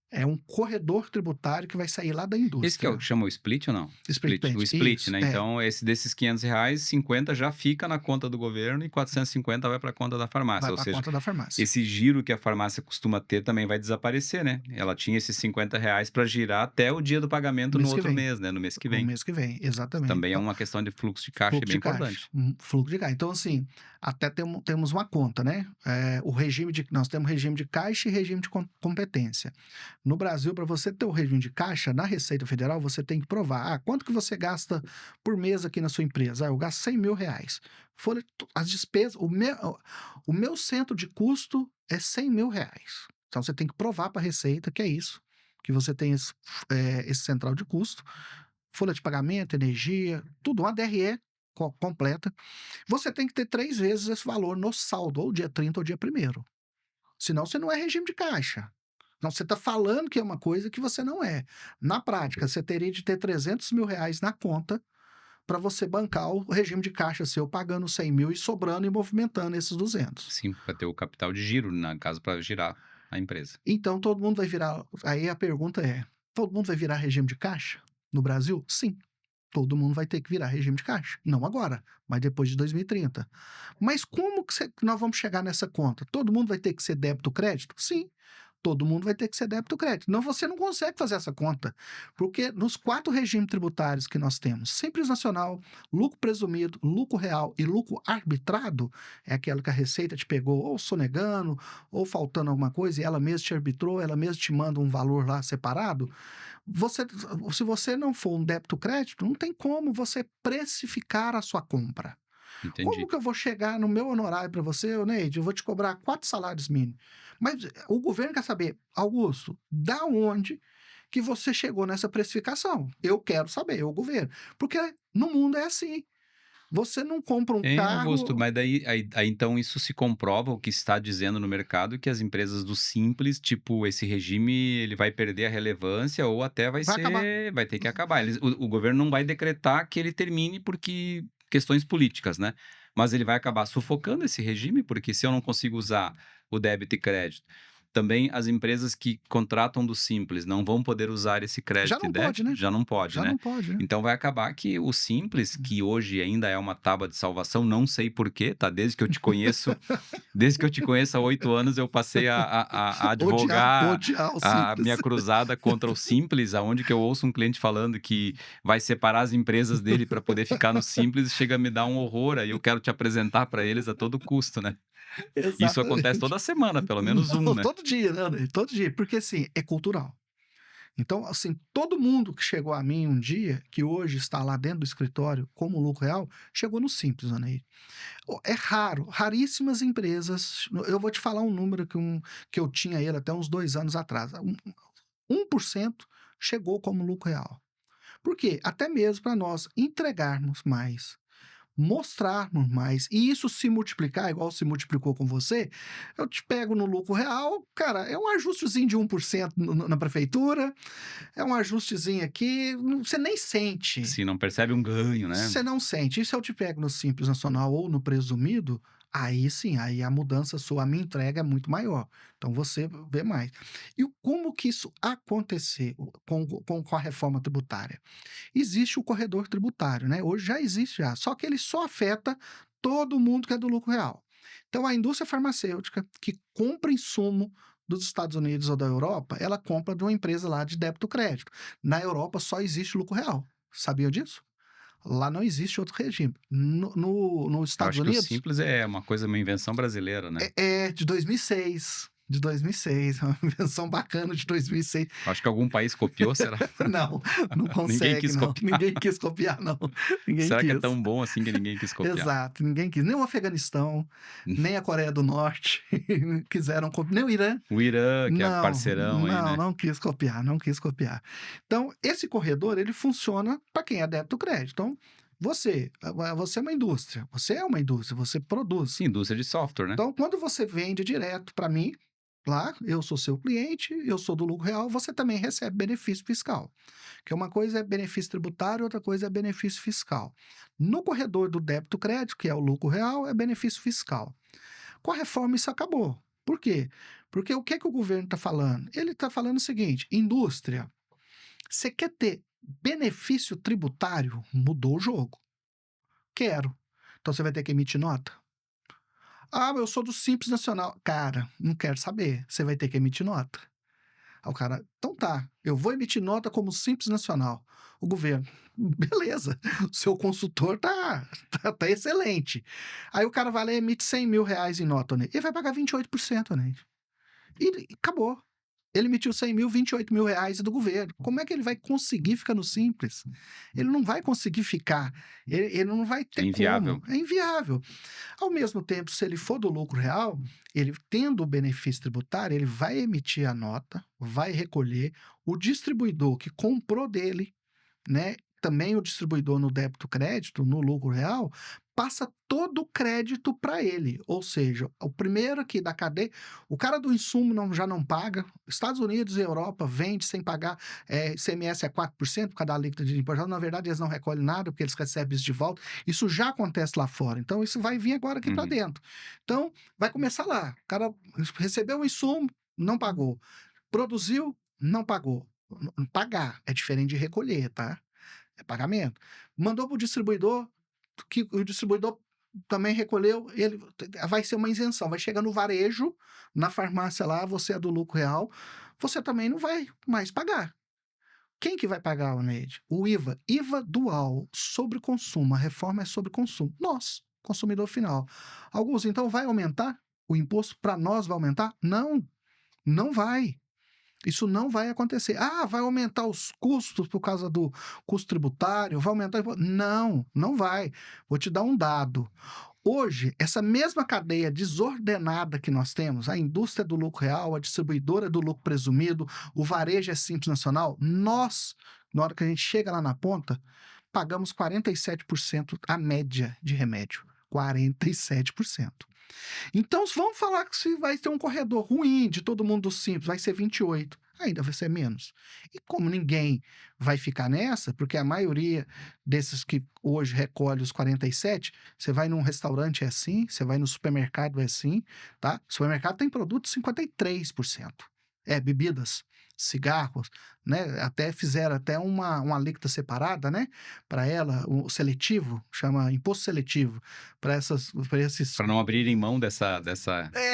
É um corredor tributário que vai sair lá da Esse que é o indústria. que chama o split ou não? Split O payment, split, isso, né? Então, esse desses R$ 500, 50 já fica na conta do governo e 450 vai para a conta da farmácia. vai Ou para a seja, conta da farmácia. esse giro que a farmácia costuma ter também vai desaparecer, né? Ela tinha esses R$ 50 para girar até o dia do pagamento no Mês que outro vem. mês, né? No mês que O vem. mês que vem, exatamente. Também é Então, uma questão de fluxo de caixa fluxo bem de caixa, importante. fluxo de caixa. Então, assim, até temos uma conta, né? Nós temos regime de caixa e regime de competência. No Brasil, para você ter o regime de caixa, na Receita Federal, você tem que provar. Quanto que você gasta por mês aqui na sua empresa? Eu gasto R$ 100.000. As despesas, o meu centro de custo é R$ 100.000. Então, você tem que provar para a Receita que é isso, que você tem esse central de custo, folha de pagamento, energia, tudo, uma DRE completa. Você tem que ter 3 vezes esse valor no saldo, ou dia 30 ou dia 1º. Senão você não é regime de caixa. Então você está falando que é uma coisa que você não é. Na prática, você teria de ter R$ 300.000 na conta para você bancar o regime de caixa seu, pagando 100 mil e sobrando e movimentando esses 200. Sim, para ter o capital de giro, na caso, para girar a empresa. Então todo mundo vai virar. Aí a pergunta é: todo mundo vai virar regime de caixa no Brasil? Sim. Todo mundo vai ter que virar regime de caixa. Não agora, mas depois de 2030. Mas como que nós vamos chegar nessa conta? Todo mundo vai ter que ser débito ou crédito? Sim. Todo mundo vai ter que ser débito ou crédito. Não, você não consegue fazer essa conta. Porque nos 4 regimes tributários que nós temos, Simples Nacional, lucro presumido, lucro real e lucro arbitrado, é aquela que a Receita te pegou ou sonegando, ou faltando alguma coisa, e ela mesma te arbitrou, ela mesma te manda um valor lá separado. Se você não for um débito crédito, não tem como você precificar a sua compra. Como Entendi. que eu vou chegar no meu honorário para você, Neide? Eu vou te cobrar 4 salários mínimos. Mas o governo quer saber, Augusto, da onde que você chegou nessa precificação? Eu quero saber, o governo. Porque no mundo é assim. Você não compra um Augusto, carro. mas daí aí então isso se comprova o que está dizendo no mercado que as empresas do Simples, tipo, esse regime ele vai perder a relevância ou até Vai acabar. vai ter que acabar. O governo não vai decretar que ele termine porque questões políticas, né, mas ele vai acabar sufocando esse regime, porque se eu não consigo usar o débito e crédito, também as empresas que contratam do Simples não vão poder usar esse Já crédito e não pode, débito? né? Já não pode, Já né. não pode, né? Então vai acabar que o Simples, que hoje ainda é uma tábua de salvação, não sei por quê, tá? Desde que eu te conheço há 8 anos, eu passei a advogar Odiar o a Simples. minha cruzada contra o Simples, aonde que eu ouço um cliente falando que vai separar as empresas dele para poder ficar no Simples, chega a me dar um horror, aí eu quero te apresentar para eles a todo custo, né? Isso acontece Exatamente. toda semana, pelo menos um, Não, né? todo dia, né? Todo dia. Porque assim, é cultural. Então, assim, todo mundo que chegou a mim um dia, que hoje está lá dentro do escritório como lucro real, chegou no Simples, Anaí. É raro, raríssimas empresas. Eu vou te falar um número que eu tinha ele até uns 2 anos atrás. 1% chegou como lucro real. Por quê? Até mesmo para nós entregarmos mais, mostrarmos mais, e isso se multiplicar, igual se multiplicou com você, eu te pego no lucro real, cara, é um ajustezinho de 1% na prefeitura, é um ajustezinho aqui, você nem sente. Se não percebe um ganho, né? Você não sente. E se eu te pego no Simples Nacional ou no presumido, aí sim, aí a mudança sua, a minha entrega é muito maior. Então você vê mais. E como que isso aconteceu com a reforma tributária? Existe o corredor tributário, né? Hoje já existe já, só que ele só afeta todo mundo que é do lucro real. Então a indústria farmacêutica que compra insumo dos Estados Unidos ou da Europa, ela compra de uma empresa lá de débito crédito. Na Europa só existe lucro real. Sabiam disso? Lá não existe outro regime. Nos Eu Estados acho que o Unidos, Simples é uma coisa, uma invenção brasileira, né. é de 2006. De 2006, uma invenção bacana de 2006. Eu acho que algum país copiou, será? Não, não Ninguém consegue, quis não. copiar. Ninguém quis copiar, não. Ninguém Será que é quis. tão bom assim que ninguém quis copiar? Exato, ninguém quis. Nem o Afeganistão, nem a Coreia do Norte quiseram copiar, nem o Irã. O Irã, que é Não, parceirão aí, não, né. não quis copiar, não quis copiar. Então, esse corredor, ele funciona para quem é débito crédito. Então, você é uma indústria, você produz. Sim, indústria de software, né. Então, quando você vende direto para mim, lá, eu sou seu cliente, eu sou do lucro real, você também recebe benefício fiscal. Que uma coisa é benefício tributário, outra coisa é benefício fiscal. No corredor do débito crédito, que é o lucro real, é benefício fiscal. Com a reforma isso acabou. Por quê? Porque o que é que o governo está falando? Ele está falando o seguinte: indústria, você quer ter benefício tributário? Mudou o jogo. Quero. Então você vai ter que emitir nota? Ah, eu sou do Simples Nacional. Cara, não quero saber. Você vai ter que emitir nota. Aí o cara, então tá, eu vou emitir nota como Simples Nacional. O governo, beleza, o seu consultor tá excelente. Aí o cara vai lá e emite R$ 100.000 em nota, né? Ele vai pagar 28%, né? E acabou. Ele emitiu 100 mil, R$ 28.000 do governo. Como é que ele vai conseguir ficar no Simples? Ele não vai conseguir ficar. Ele não vai É ter inviável. como. É inviável. Ao mesmo tempo, se ele for do lucro real, ele tendo o benefício tributário, ele vai emitir a nota, vai recolher. O distribuidor que comprou dele, né? Também o distribuidor no débito crédito, no lucro real, passa todo o crédito para ele. Ou seja, o primeiro aqui da cadeia, o cara do insumo já não paga. Estados Unidos e Europa vende sem pagar, ICMS é 4% por cada alíquota de imposto. Na verdade, eles não recolhem nada, porque eles recebem isso de volta. Isso já acontece lá fora. Então, isso vai vir agora aqui para Uhum. dentro. Então, vai começar lá. O cara recebeu o insumo, não pagou. Produziu, não pagou. Pagar é diferente de recolher, tá? É pagamento. Mandou para o distribuidor, que o distribuidor também recolheu, ele vai ser uma isenção, vai chegar no varejo, na farmácia lá, você é do lucro real, você também não vai mais pagar. Quem que vai pagar, Oneide? O IVA. IVA dual sobre consumo. A reforma é sobre consumo. Nós, consumidor final. Augusto, então vai aumentar? O imposto para nós vai aumentar? Não, não vai. Isso não vai acontecer. Ah, vai aumentar os custos por causa do custo tributário, vai aumentar. Não, não vai. Vou te dar um dado. Hoje, essa mesma cadeia desordenada que nós temos, a indústria do lucro real, a distribuidora do lucro presumido, o varejo é Simples Nacional, nós, na hora que a gente chega lá na ponta, pagamos 47% a média de remédio. 47%. Então, vamos falar que se vai ter um corredor ruim de todo mundo simples, vai ser 28, ainda vai ser menos. E como ninguém vai ficar nessa, porque a maioria desses que hoje recolhe os 47, você vai num restaurante é assim, você vai no supermercado é assim, tá? O supermercado tem produto 53%. Bebidas, cigarros, né? Até fizeram até uma alíquota separada, né? Para ela, o seletivo, chama imposto seletivo, para esses. Para não abrirem mão dessa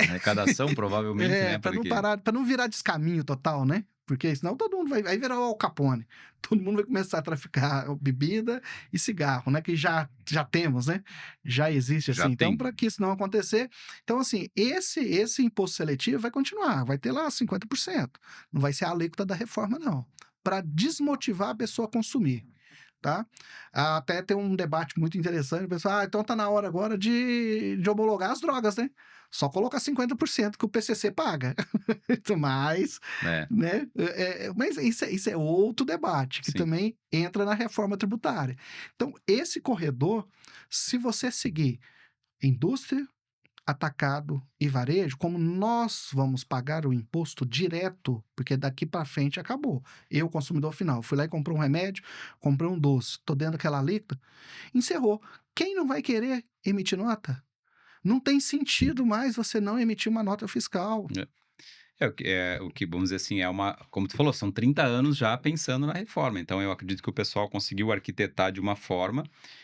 arrecadação, provavelmente, né, Para não porque parar, para não virar descaminho total, né? Porque senão todo mundo vai virar o Al Capone. Todo mundo vai começar a traficar bebida e cigarro, né? Que já temos, né? Já existe assim. já Então, tem. para que isso não acontecer, então assim, esse imposto seletivo vai continuar, vai ter lá 50%. Não vai ser a alíquota da reforma, não. Para desmotivar a pessoa a consumir. Tá? Até tem um debate muito interessante, o pessoal, então tá na hora agora de homologar as drogas, né? Só colocar 50% que o PCC paga. Mas, É, né? Mas isso é outro debate, que sim. também entra na reforma tributária. Então, esse corredor, se você seguir indústria, atacado e varejo, como nós vamos pagar o imposto direto, porque daqui para frente acabou. Eu, consumidor final, fui lá e comprei um remédio, comprei um doce, tô dentro daquela alíquota, encerrou. Quem não vai querer emitir nota? Não tem sentido mais você não emitir uma nota fiscal. É. O que, vamos dizer assim, como tu falou, são 30 anos já pensando na reforma, então eu acredito que o pessoal conseguiu arquitetar de uma forma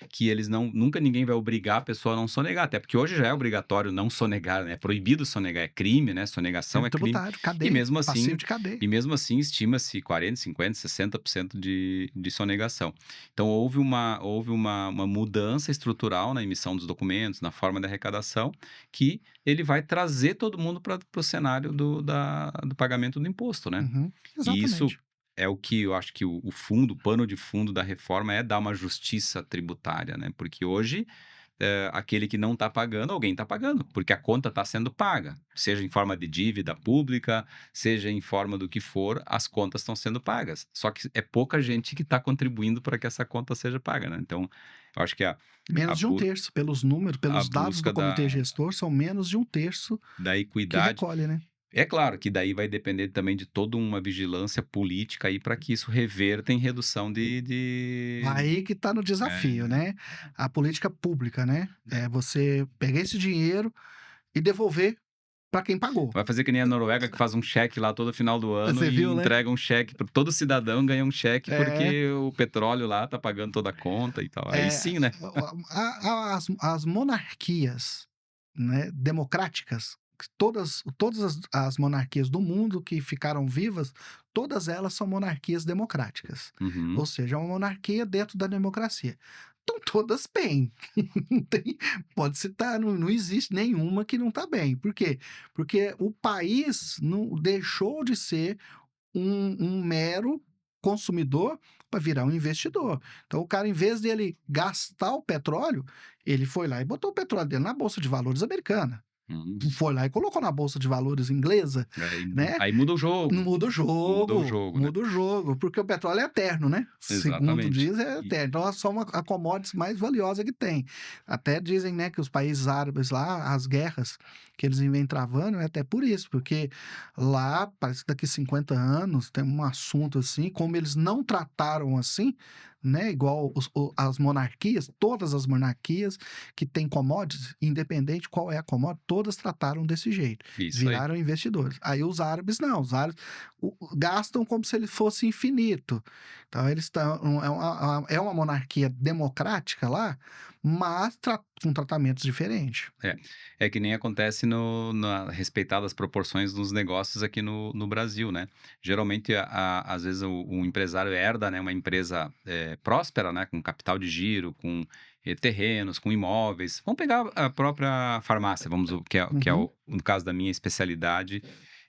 que eles não nunca ninguém vai obrigar a pessoa a não sonegar, até porque hoje já é obrigatório não sonegar, né, é proibido sonegar, é crime, né, sonegação Crime é crime, tributário, e cadeia, mesmo passivo assim de cadeia. e mesmo assim estima-se 40, 50, 60% de sonegação. Então houve uma mudança estrutural na emissão dos documentos, na forma de arrecadação, que ele vai trazer todo mundo para o cenário do pagamento do imposto, né. Uhum, E isso exatamente. é o que eu acho que o pano de fundo da reforma é dar uma justiça tributária, né, porque hoje, aquele que não está pagando, alguém está pagando, porque a conta está sendo paga, seja em forma de dívida pública, seja em forma do que for, as contas estão sendo pagas. Só que é pouca gente que está contribuindo para que essa conta seja paga, né. Então, eu acho que a Menos de um bu terço, pelos números, a pelos dados do busca comitê gestor, são menos de um terço da que equidade. recolhe, né. É claro que daí vai depender também de toda uma vigilância política aí para que isso reverta em redução de Aí que está no desafio, é, né, a política pública, né, é você pegar esse dinheiro e devolver para quem pagou. vai fazer que nem a Noruega que faz um cheque lá todo final do ano Você e viu, né? entrega um cheque para todo cidadão ganha um cheque É, porque o petróleo lá tá pagando toda a conta e tal. Aí é, sim, né. as monarquias, né, democráticas, que todas as monarquias do mundo que ficaram vivas, todas elas são monarquias democráticas, Uhum. ou seja, é uma monarquia dentro da democracia. Estão todas bem, não tem, pode citar, não existe nenhuma que não está bem. Por quê? Porque o país não deixou de ser um mero consumidor para virar um investidor. Então, o cara, em vez dele gastar o petróleo, ele foi lá e botou o petróleo dele na bolsa de valores americana. Uhum. Foi lá e colocou na bolsa de valores inglesa, Aí né? aí muda o jogo, Muda o jogo, né. muda o jogo, porque o petróleo é eterno, né? Segundo Exatamente. diz, é E eterno. Então, é só a commodity mais valiosa que tem. Até dizem, né, que os países árabes lá, as guerras que eles vêm travando, é até por isso, porque lá, parece que daqui 50 anos, tem um assunto assim, como eles não trataram assim, né, igual as monarquias, todas as monarquias que têm commodities, independente qual é a commodity, todas trataram desse jeito, isso aí. viraram investidores. Aí os árabes não, os árabes gastam como se ele fosse infinito. Então eles estão, é uma monarquia democrática lá, mas com tratamentos diferentes. É, é que nem acontece respeitadas as proporções dos negócios aqui no Brasil, né. Geralmente, às vezes, o empresário herda, né, uma empresa, próspera, né, com capital de giro, com, terrenos, com imóveis. Vamos pegar a própria farmácia, vamos o que é Uhum, no caso da minha especialidade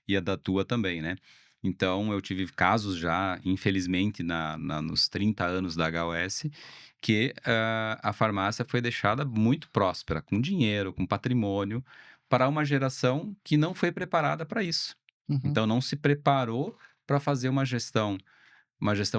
e a da tua também, né. Então eu tive casos já, infelizmente, nos 30 anos da HOS, que, a farmácia foi deixada muito próspera, com dinheiro, com patrimônio, para uma geração que não foi preparada para isso. uhum. Então não se preparou para fazer uma gestão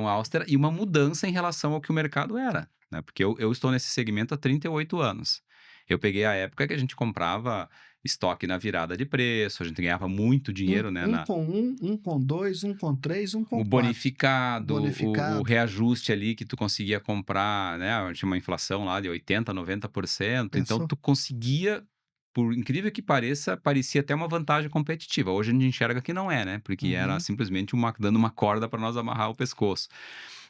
austera e uma mudança em relação ao que o mercado era, né, porque eu estou nesse segmento há 38 anos. Eu peguei a época que a gente comprava estoque na virada de preço, a gente ganhava muito Um, dinheiro, né, um com um com dois, um com três, um com o quatro. bonificado, o Bonificado, reajuste ali que tu conseguia comprar, né, tinha uma inflação lá de 80, 90%, então pensou? tu conseguia, por incrível que pareça, parecia até uma vantagem competitiva. Hoje a gente enxerga que não é, né, porque era Uhum. simplesmente dando uma corda para nós amarrar o pescoço.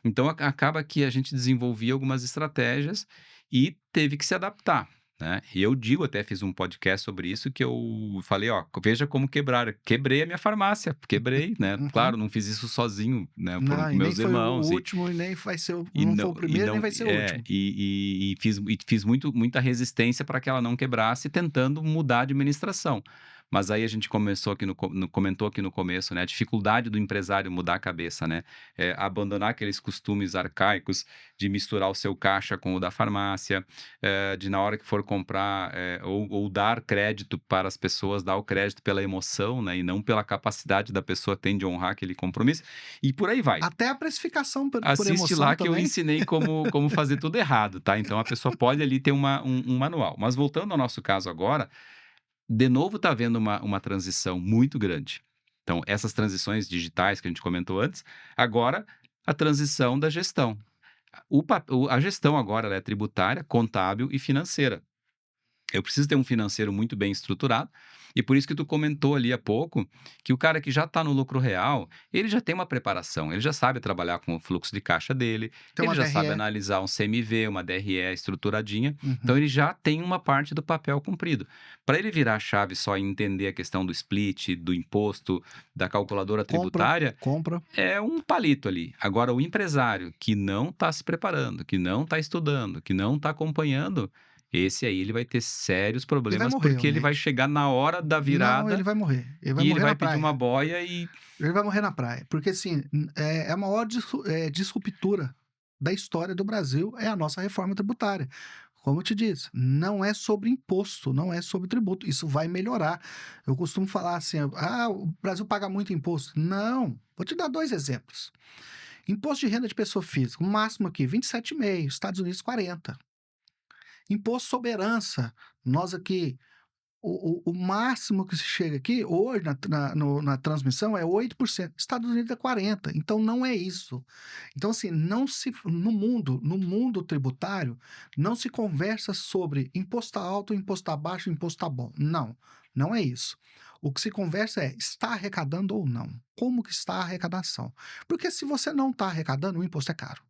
Então acaba que a gente desenvolvia algumas estratégias e teve que se adaptar, né. E eu digo, até fiz um podcast sobre isso, que eu falei: "Ó, veja como quebrar". Quebrei a minha farmácia, quebrei, né. Uhum. Claro, não fiz isso sozinho, né, foram Não, com e nem meus foi o irmãos último, e nem vai ser, e não foi não o e primeiro, nem não vai ser o é, último. e fiz muita resistência para que ela não quebrasse, tentando mudar a administração. Mas aí a gente começou aqui comentou aqui no começo, né, a dificuldade do empresário mudar a cabeça, né, abandonar aqueles costumes arcaicos de misturar o seu caixa com o da farmácia, de na hora que for comprar, ou dar crédito para as pessoas, dar o crédito pela emoção, né, e não pela capacidade da pessoa ter de honrar aquele compromisso, e por aí vai. Até a precificação por Assiste emoção lá que eu também. ensinei como fazer tudo errado, tá. Então a pessoa pode ali ter um manual. Mas voltando ao nosso caso agora, de novo tá havendo uma transição muito grande. Então essas transições digitais que a gente comentou antes, agora a transição da gestão. A gestão agora ela é tributária, contábil e financeira. Eu preciso ter um financeiro muito bem estruturado, e por isso que tu comentou ali há pouco, que o cara que já está no lucro real, ele já tem uma preparação, ele já sabe trabalhar com o fluxo de caixa dele, Tem ele uma já sabe DRE. analisar um CMV, uma DRE estruturadinha, então Uhum. ele já tem uma parte do papel cumprido. Para ele virar a chave só e entender a questão do split, do imposto, da calculadora Compra, tributária, compra. é um palito ali. Agora o empresário que não está se preparando, que não está estudando, que não está acompanhando, esse aí ele vai ter sérios Ele vai problemas, morrer, o porque ele vai Neide. chegar na hora da Não, ele virada vai morrer. Ele vai e ele morrer vai na pedir uma praia. boia e Ele vai morrer na praia. Porque, assim, é a maior disruptura da história do Brasil é a nossa reforma tributária. Como eu te disse, não é sobre imposto, não é sobre tributo. Isso vai melhorar. Eu costumo falar assim: ah, o Brasil paga muito imposto. Não. Vou te dar dois exemplos. Imposto de renda de pessoa física, o máximo aqui, 27,5, Estados Unidos, 40. Imposto sobre herança, nós aqui, o máximo que se chega aqui, hoje, na transmissão, é 8%. Estados Unidos é 40%. Então, não é isso. Então, assim, não se, no mundo tributário, não se conversa sobre imposto alto, imposto baixo, imposto bom. Não, não é isso. O que se conversa é, está arrecadando ou não? Como que está a arrecadação? Porque se você não está arrecadando, o imposto é caro.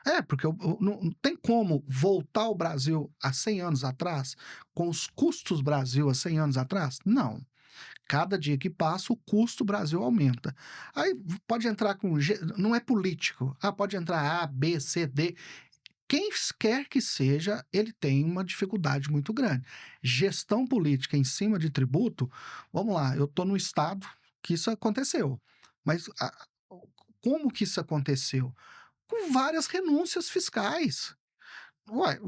É, porque não tem como voltar o Brasil a 100 anos atrás, com os custos Brasil a 100 anos atrás? Não. Cada dia que passa, o custo Brasil aumenta. Aí pode entrar com. Não é político. Ah, pode entrar A, B, C, D. Quem quer que seja, ele tem uma dificuldade muito grande. Gestão política em cima de tributo, vamos lá, eu estou no estado que isso aconteceu. Mas como que isso aconteceu? Com várias renúncias fiscais. Ué,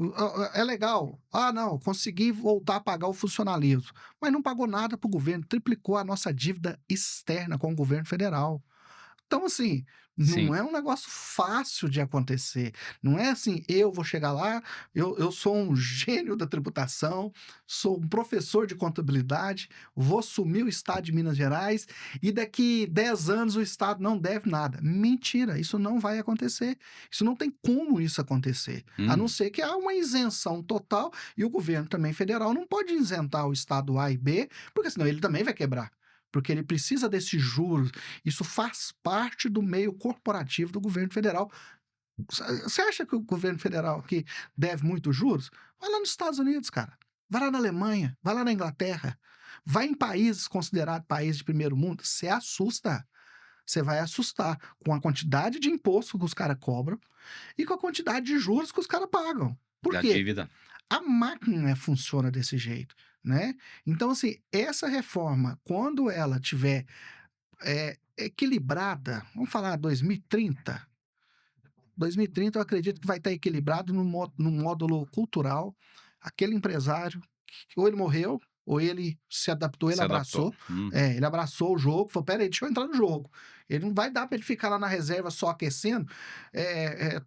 é legal. Ah, não, consegui voltar a pagar o funcionalismo. Mas não pagou nada para o governo, triplicou a nossa dívida externa com o governo federal. Então, assim, não sim. é um negócio fácil de acontecer. Não é assim, eu vou chegar lá, eu sou um gênio da tributação, sou um professor de contabilidade, vou assumir o Estado de Minas Gerais e daqui 10 anos o Estado não deve nada. Mentira, isso não vai acontecer. Isso não tem como isso acontecer. A não Hum, ser que há uma isenção total e o governo também federal não pode isentar o Estado A e B, porque senão ele também vai quebrar. Porque ele precisa desses juros, isso faz parte do meio corporativo do governo federal. Você acha que o governo federal aqui deve muitos juros? Vai lá nos Estados Unidos, cara. Vai lá na Alemanha, vai lá na Inglaterra. Vai em países considerados países de primeiro mundo, você assusta. Você vai assustar com a quantidade de imposto que os caras cobram e com a quantidade de juros que os caras pagam. Por da quê? dívida. A máquina funciona desse jeito, né? Então, assim, essa reforma, quando ela tiver equilibrada, vamos falar 2030. 2030 eu acredito que vai estar equilibrado no módulo cultural. Aquele empresário, que ou ele morreu, ou ele se adaptou, ele Se adaptou. abraçou. Uhum. Ele abraçou o jogo, falou: peraí, deixa eu entrar no jogo. Ele não vai dar para ele ficar lá na reserva só aquecendo,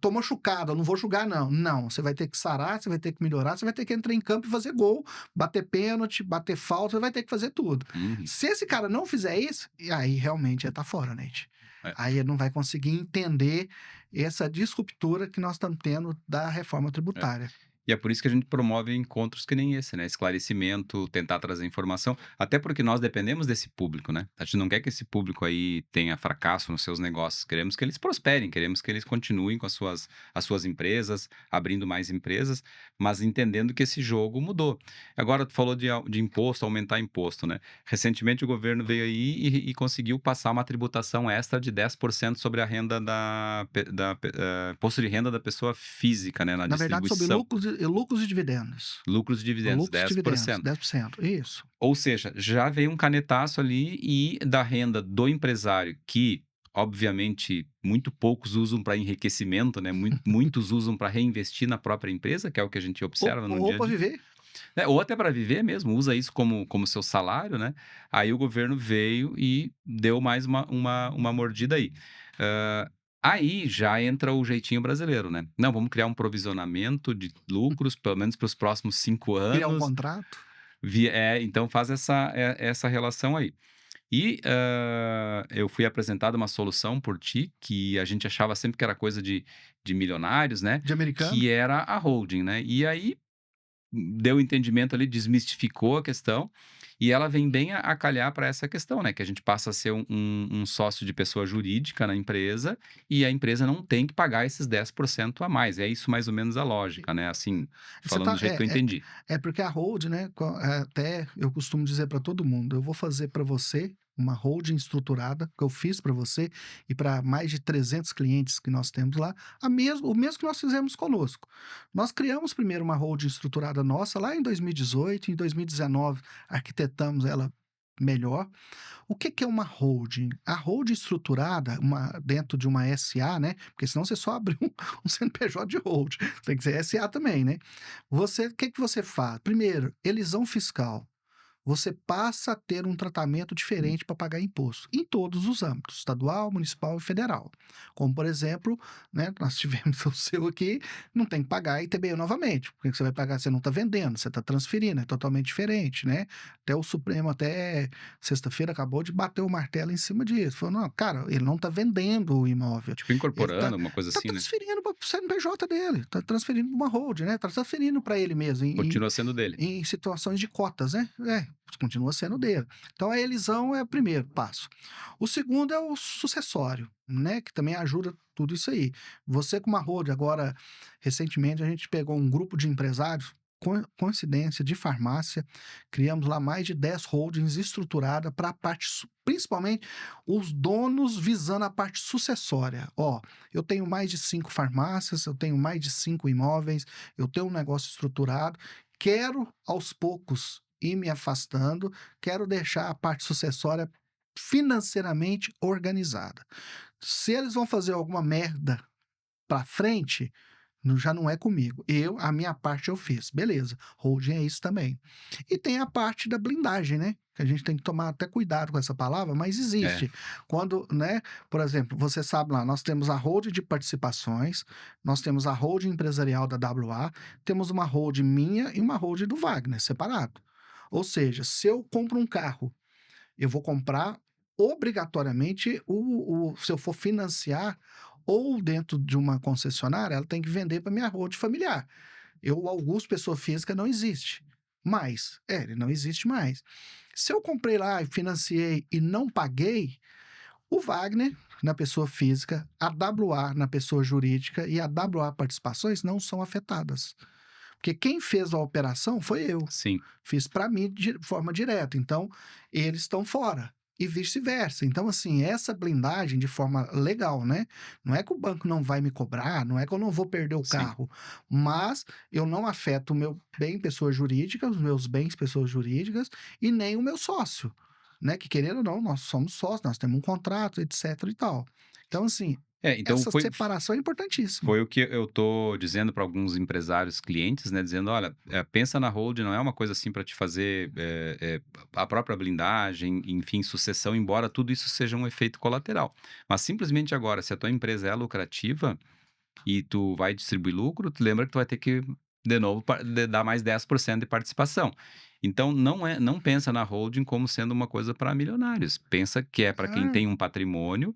tô machucado, eu não vou jogar, não. Não, você vai ter que sarar, você vai ter que melhorar, você vai ter que entrar em campo e fazer gol, bater pênalti, bater falta, você vai ter que fazer tudo. Uhum. Se esse cara não fizer isso, e aí realmente ele tá fora, Nate. É. Aí ele não vai conseguir entender essa disruptura que nós estamos tendo da reforma É. tributária. E é por isso que a gente promove encontros que nem esse, né? Esclarecimento, tentar trazer informação, até porque nós dependemos desse público, né? A gente não quer que esse público aí tenha fracasso nos seus negócios, queremos que eles prosperem, queremos que eles continuem com as suas empresas, abrindo mais empresas, mas entendendo que esse jogo mudou. Agora, tu falou de imposto, aumentar imposto, né? Recentemente o governo veio aí e conseguiu passar uma tributação extra de 10% sobre a renda imposto de renda da pessoa física, né? Na Na verdade, sobre distribuição. lucros e dividendos. Lucros e dividendos, Lucros e dez por dividendos, cento 10%. Isso. Ou seja, já veio um canetaço ali e da renda do empresário que, obviamente, muito poucos usam para enriquecimento, né, muitos usam para reinvestir na própria empresa, que é o que a gente observa no Ou dia a para dia, viver. né, ou até para viver mesmo, usa isso como seu salário, né. Aí o governo veio e deu mais uma mordida aí. Aí já entra o jeitinho brasileiro, né. Não, vamos criar um provisionamento de lucros, pelo menos para os próximos 5 Criar um anos. contrato. Então faz essa relação aí. E, eu fui apresentado uma solução por ti, que a gente achava sempre que era coisa de milionários, né, De americano. que era a holding, né. E aí deu o entendimento ali, desmistificou a questão, e ela vem bem a calhar para essa questão, né, que a gente passa a ser um sócio de pessoa jurídica na empresa, e a empresa não tem que pagar esses 10% a mais. É isso mais ou menos a lógica, né, assim, Você falando do tá jeito que eu entendi. é porque a hold, né, até eu costumo dizer para todo mundo: "Eu vou fazer para você uma holding estruturada, que eu fiz para você e para mais de 300 clientes que nós temos lá, o mesmo que nós fizemos conosco". Nós criamos primeiro uma holding estruturada nossa lá em 2018, em 2019 arquitetamos ela melhor. O que que é uma holding? A holding estruturada, dentro de uma SA, né? Porque senão você só abre um CNPJ de holding. Tem que ser SA também, né? O que que você faz? Primeiro, elisão fiscal. Você passa a ter um tratamento diferente para pagar imposto, em todos os âmbitos, estadual, municipal e federal. Como, por exemplo, né, nós tivemos o seu aqui, não tem que pagar ITBI novamente, porque você vai pagar, você não está vendendo, você está transferindo, é totalmente diferente, né? Até o Supremo, até sexta-feira, acabou de bater o martelo em cima disso. Falou, não, cara, ele não está vendendo o imóvel, Tipo, ele está incorporando, alguma coisa tá assim, né, transferindo para o CNPJ dele, está transferindo para uma hold, né? Está transferindo para ele mesmo, continua sendo dele. em situações de cotas, né? Continua sendo dele. Então a elisão é o primeiro passo. O segundo é o sucessório, né? Que também ajuda tudo isso aí. Você com uma holding, agora, recentemente a gente pegou um grupo de empresários, coincidência de farmácia, criamos lá mais de 10 holdings estruturadas para a parte, principalmente os donos visando a parte sucessória. Ó, eu tenho mais de 5 farmácias, eu tenho mais de 5 imóveis, eu tenho um negócio estruturado, quero aos poucos ir me afastando, quero deixar a parte sucessória financeiramente organizada. Se eles vão fazer alguma merda para frente, já não é comigo. A minha parte eu fiz. Beleza. Holding é isso também. E tem a parte da blindagem, né? Que a gente tem que tomar até cuidado com essa palavra, mas É, existe. Quando, né? Por exemplo, você sabe lá, nós temos a holding de participações, nós temos a holding empresarial da WA, temos uma holding minha e uma holding do Wagner, separado. Ou seja, se eu compro um carro, eu vou comprar obrigatoriamente se eu for financiar ou dentro de uma concessionária, ela tem que vender para minha holding familiar. Eu, Augusto, pessoa física, não existe mais. Ele não existe mais. Se eu comprei lá e financiei e não paguei, o Wagner, na pessoa física, a WA na pessoa jurídica e a WA Participações não são afetadas. Porque quem fez a operação foi eu. sim. Fiz para mim de forma direta. Então, eles estão fora. E vice-versa. Então, assim, essa blindagem de forma legal, né? Não é que o banco não vai me cobrar, não é que eu não vou perder o Sim. carro, mas eu não afeto o meu bem pessoa jurídica, os meus bens pessoas jurídicas e nem o meu sócio, né? Que querendo ou não, nós somos sócios, nós temos um contrato, etc e tal. Então, assim, Então essa separação é importantíssima. foi o que eu tô dizendo para alguns empresários clientes, né, dizendo: "Olha, pensa na holding, não é uma coisa assim para te fazer, a própria blindagem, enfim, sucessão, embora tudo isso seja um efeito colateral. Mas simplesmente agora, se a tua empresa é lucrativa e tu vai distribuir lucro, tu lembra que tu vai ter que, de novo, dar mais 10% de participação. Então não pensa na holding como sendo uma coisa para milionários, pensa que é para quem Ah, tem um patrimônio,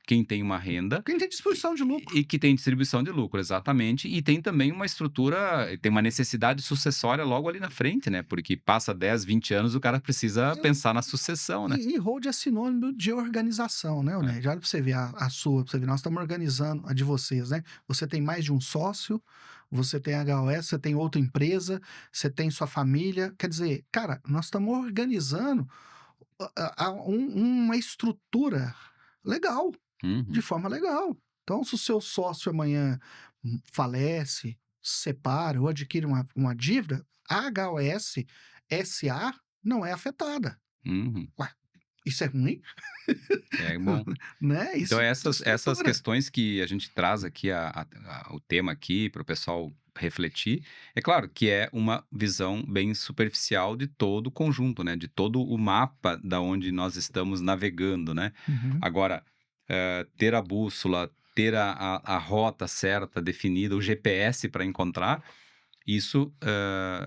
quem tem uma renda quem tem disposição de lucro. e que tem distribuição de lucro, exatamente, e tem também uma estrutura, tem uma necessidade sucessória logo ali na frente, né, porque passa 10, 20 anos, o cara precisa pensar na sucessão, né. E hold é sinônimo de organização, né, É, Oned? Olha pra você ver a sua, pra você ver, nós estamos organizando a de vocês, né? Você tem mais de um sócio, você tem HOS, você tem outra empresa, você tem sua família. Quer dizer, cara, nós estamos organizando uma estrutura legal, de uhum, forma legal. Então, se o seu sócio amanhã falece, separa ou adquire uma dívida, a HOS SA não é afetada. uhum. Ué, isso é ruim? É bom. Né, Então isso essas desestrutura. questões que a gente traz aqui o tema aqui para o pessoal refletir, é claro que é uma visão bem superficial de todo o conjunto, né, de todo o mapa da onde nós estamos navegando, né. Uhum. Agora, ter a bússola, ter a rota certa definida, o GPS para encontrar, isso,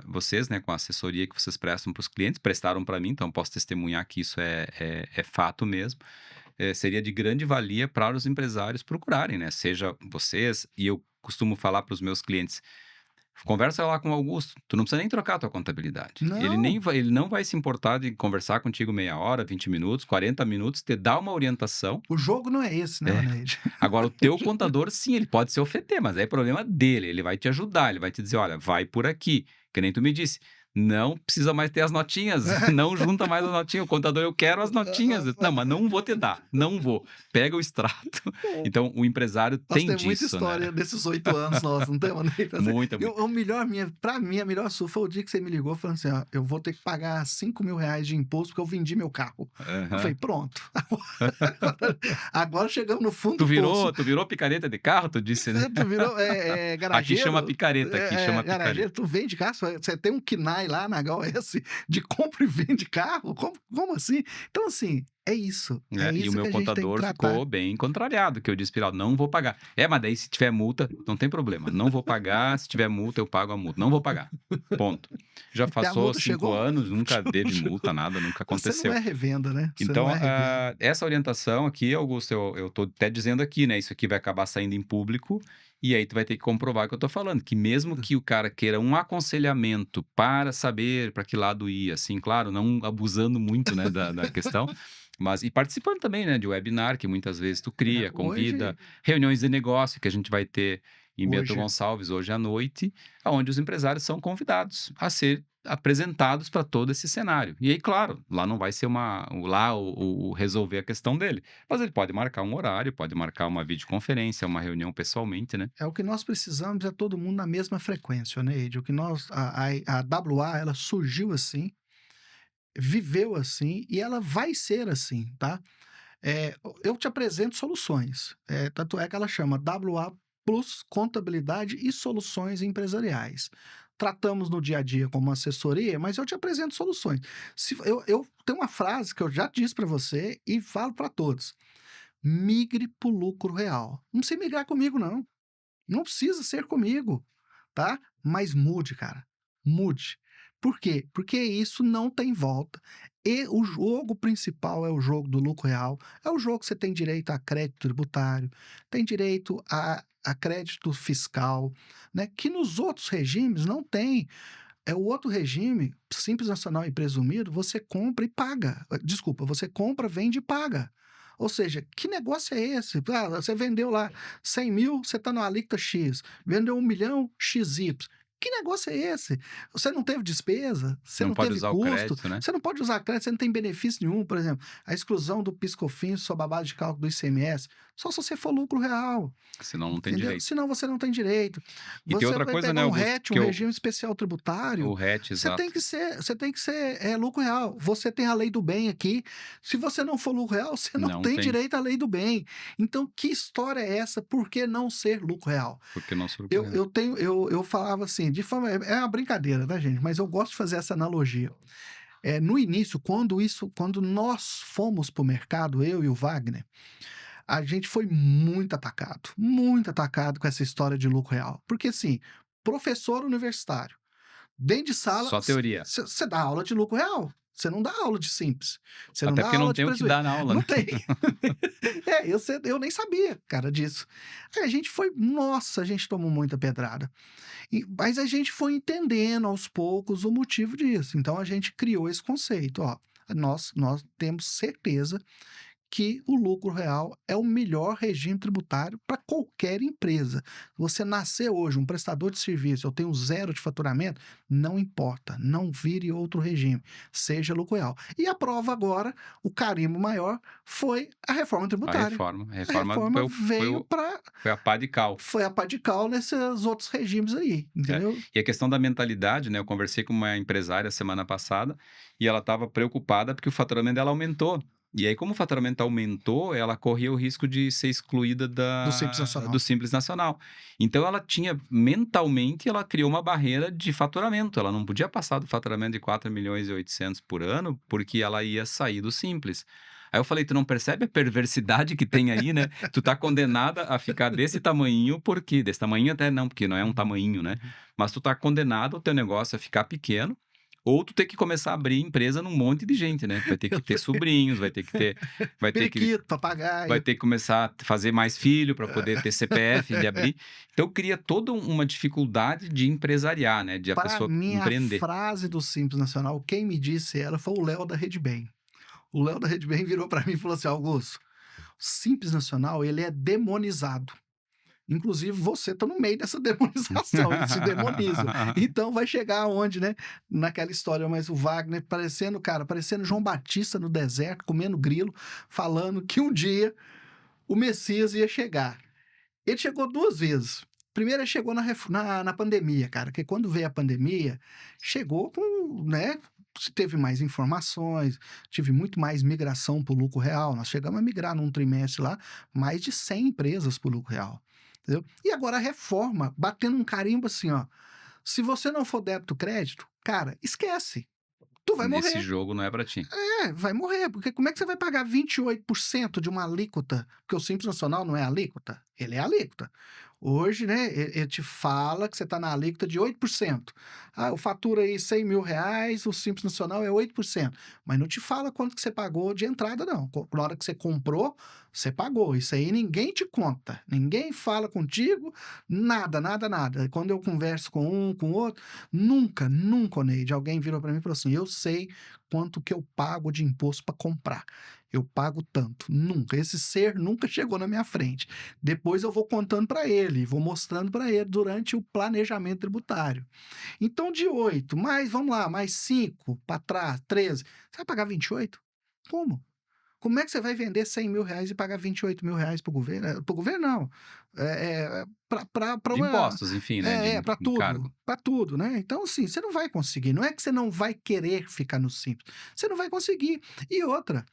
vocês, né, com a assessoria que vocês prestam para os clientes, prestaram para mim, então posso testemunhar que isso é fato mesmo, seria de grande valia para os empresários procurarem, né, seja vocês e eu costumo falar para os meus clientes: Conversa lá com o Augusto, tu não precisa nem trocar a tua contabilidade. Não, Ele não vai se importar de conversar contigo meia hora, 20 minutos, 40 minutos, te dar uma orientação. o jogo não é esse, né, É. Oneide? Agora, o teu contador, sim, ele pode se ofender, mas aí é problema dele. Ele vai te ajudar, ele vai te dizer: olha, vai por aqui. Que nem tu me disse. Não precisa mais ter as notinhas, não junta mais as notinhas. O contador, eu quero as notinhas. Eu disse, não, mas não vou te dar, não vou. Pega o extrato. Então, o empresário Nós tem temos muita disso, né? história desses 8 anos nossos, não temos, Oneide? Muita, muita. O melhor, pra mim, a melhor sua foi o dia que você me ligou falando assim, ó, eu vou ter que pagar R$ 5.000 de imposto porque eu vendi meu carro. Eu falei, Aham. pronto. Agora chegamos no fundo do poço. Tu virou picareta de carro, tu disse, né? Tu virou Aqui garageiro? chama picareta, aqui chama Garageiro, picareta. tu vende carro? Você tem um KNAI lá na HOS de compra e vende carro? Como assim? Então, assim, é isso. É E o isso que meu a gente tem que contador tratar. ficou bem contrariado, que eu disse pra ele: "Ó, não vou pagar". Mas daí se tiver multa, não tem problema, não vou pagar, se tiver multa eu pago a multa, não vou pagar, ponto. Já E a passou multa 5 chegou? anos, nunca teve multa, nada, nunca Você não aconteceu. é revenda, né? Você Então, não é revenda. essa orientação aqui, Augusto, eu tô até dizendo aqui, né, isso aqui vai acabar saindo em público, e aí tu vai ter que comprovar o que eu tô falando, que mesmo que o cara queira um aconselhamento para saber para que lado ir, assim, claro, não abusando muito, né, da questão, mas e participando também, né, de webinar que muitas vezes tu cria, convida, Hoje, reuniões de negócio que a gente vai ter em Bento hoje, Gonçalves hoje à noite, aonde os empresários são convidados a ser apresentados para todo esse cenário. E aí, claro, lá não vai ser o resolver a questão dele, mas ele pode marcar um horário, pode marcar uma videoconferência, uma reunião pessoalmente, né? é o que nós precisamos, é todo mundo na mesma frequência, né, Ed? O que nós, a WA, ela surgiu assim, viveu assim e ela vai ser assim, tá? Eu te apresento soluções. Tanto é que ela chama WA Plus Contabilidade e Soluções Empresariais. Tratamos no dia a dia como assessoria, mas eu te apresento soluções. Eu tenho uma frase que eu já disse para você e falo para todos: migre para o lucro real. Não precisa migrar comigo, não. Não precisa ser comigo, tá? Mas mude, cara. Mude. Por quê? Porque isso não tem volta. E o jogo principal é o jogo do lucro real. É o jogo que você tem direito a crédito tributário, tem direito a crédito fiscal, né? Que nos outros regimes não tem. É o outro regime, Simples Nacional e Presumido, você compra e paga. Desculpa, você compra, vende e paga. Ou seja, que negócio é esse? Você vendeu lá 100 mil, você está no alíquota X. Vendeu 1 milhão, XY. Que negócio é esse? Você não teve despesa, você Não não pode teve usar o custo, crédito, né? você não pode usar crédito, você não tem benefício nenhum. Por exemplo, a exclusão do PIS/COFINS sob a base de cálculo do ICMS, só se você for lucro real. Senão não tem Entendeu? direito. Senão você não tem direito. E tem Você outra vai coisa, pegar né, um Augusto, RET, um que regime especial o tributário, RET, exato. você tem que ser lucro real. Você tem a lei do bem aqui. Se você não for lucro real, você não Não tem tem, direito à lei do bem. Então, que história é essa? Por que não ser lucro real? porque não sou Eu, real. eu tenho, eu falava assim, de forma, é uma brincadeira, tá, gente? Mas eu gosto de fazer essa analogia. No início, quando nós fomos para o mercado, eu e o Wagner, a gente foi muito atacado com essa história de lucro real. Porque, assim, professor universitário, dentro de sala, Só teoria. você dá aula de lucro real. Você não dá aula de simples. Você não Até dá porque não aula de tem o que preço. dar na aula, Não né? tem. Eu nem sabia, cara, disso. Aí a gente foi. Nossa, a gente tomou muita pedrada. Mas a gente foi entendendo aos poucos o motivo disso. Então a gente criou esse conceito. Ó, nós temos certeza que o lucro real é o melhor regime tributário para qualquer empresa. Você nascer hoje um prestador de serviço, eu tenho 0 de faturamento, não importa, não vire outro regime, seja lucro real. E a prova agora, o carimbo maior, foi a reforma A tributária. reforma. A A reforma reforma veio para. foi a pá de cal. Foi a pá de cal nesses outros regimes aí, É. entendeu? E a questão da mentalidade, né? Eu conversei com uma empresária semana passada e ela estava preocupada porque o faturamento dela aumentou. E aí, como o faturamento aumentou, ela corria o risco de ser excluída Do Simples do Nacional. Simples Nacional. Então, ela tinha, mentalmente, ela criou uma barreira de faturamento. Ela não podia passar do faturamento de 4.800.000 por ano, porque ela ia sair do Simples. Aí eu falei, tu não percebe a perversidade que tem aí, né? Tu tá condenada a ficar desse tamanhinho, porque desse tamanhinho até não, porque não é um tamanhinho, né? Mas tu tá condenado o teu negócio a ficar pequeno, Ou tu ter que começar a abrir empresa num monte de gente, né? Vai ter que Eu ter sei. sobrinhos, vai ter que Periquito, vai papagaio. ter que começar a fazer mais filho para poder ter CPF de abrir. Então cria toda uma dificuldade de empresariar, né, de a Para pessoa mim, a empreender. frase do Simples Nacional, quem me disse ela foi o Léo da Redbem. O Léo da Redbem virou para mim e falou assim: "Augusto, o Simples Nacional, ele é demonizado. Inclusive você tá no meio dessa demonização, ele se demoniza. Então vai chegar aonde, né, naquela história, mas o Wagner parecendo, cara, parecendo João Batista no deserto, comendo grilo, falando que um dia o Messias ia chegar. Ele chegou 2 vezes. Primeiro ele chegou na pandemia, cara, que quando veio a pandemia, chegou com, né, se teve mais informações, tive muito mais migração para o lucro real, nós chegamos a migrar num trimestre lá, mais de 100 empresas para o lucro real, entendeu. E agora a reforma, batendo um carimbo assim, ó, se você não for débito crédito, cara, esquece, tu vai Nesse morrer. jogo não é para ti. É, vai morrer, porque como é que você vai pagar 28% de uma alíquota? Porque o Simples Nacional não é alíquota, ele é alíquota. Hoje, né, ele te fala que você está na alíquota de 8%. Ah, eu faturo aí R$ 100.000, o Simples Nacional é 8%. Mas não te fala quanto que você pagou de entrada, não. Na hora que você comprou, você pagou. Isso aí ninguém te conta. Ninguém fala contigo, nada, nada, nada. Quando eu converso com um, com outro, nunca, nunca, Neide, alguém virou para mim e falou assim: eu sei quanto que eu pago de imposto para comprar. Eu pago tanto. Nunca. Esse ser nunca chegou na minha frente. Depois eu vou contando para ele, vou mostrando para ele durante o planejamento tributário. Então, de 8, mais, vamos lá, mais 5 para trás, 13. Você vai pagar 28? Como? Como é que você vai vender R$ 100.000 e pagar R$ 28.000 para o governo? Para o governo, não. Para De uma. impostos, enfim, né, de encargo. Para tudo, né? Então, assim, você não vai conseguir. Não é que você não vai querer ficar no simples. Você não vai conseguir. E outra,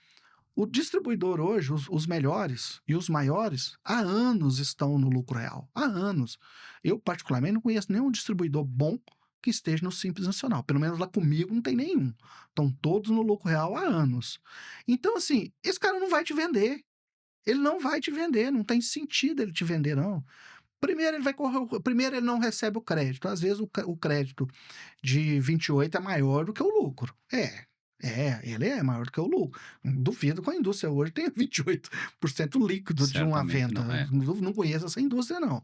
o distribuidor hoje, os melhores e os maiores, há anos estão no lucro real. Há anos. Eu, particularmente, não conheço nenhum distribuidor bom que esteja no Simples Nacional. Pelo menos lá comigo não tem nenhum. Estão todos no lucro real há anos. Então, assim, esse cara não vai te vender. Ele não vai te vender, não tem sentido ele te vender, não. Primeiro, ele vai correr. Primeiro, ele não recebe o crédito. Às vezes, o crédito de 28 é maior do que o lucro. Ele é maior do que o lucro. Duvido que a indústria hoje tenha 28% líquido de uma Certamente venda. não, é. Não conheço essa indústria, não.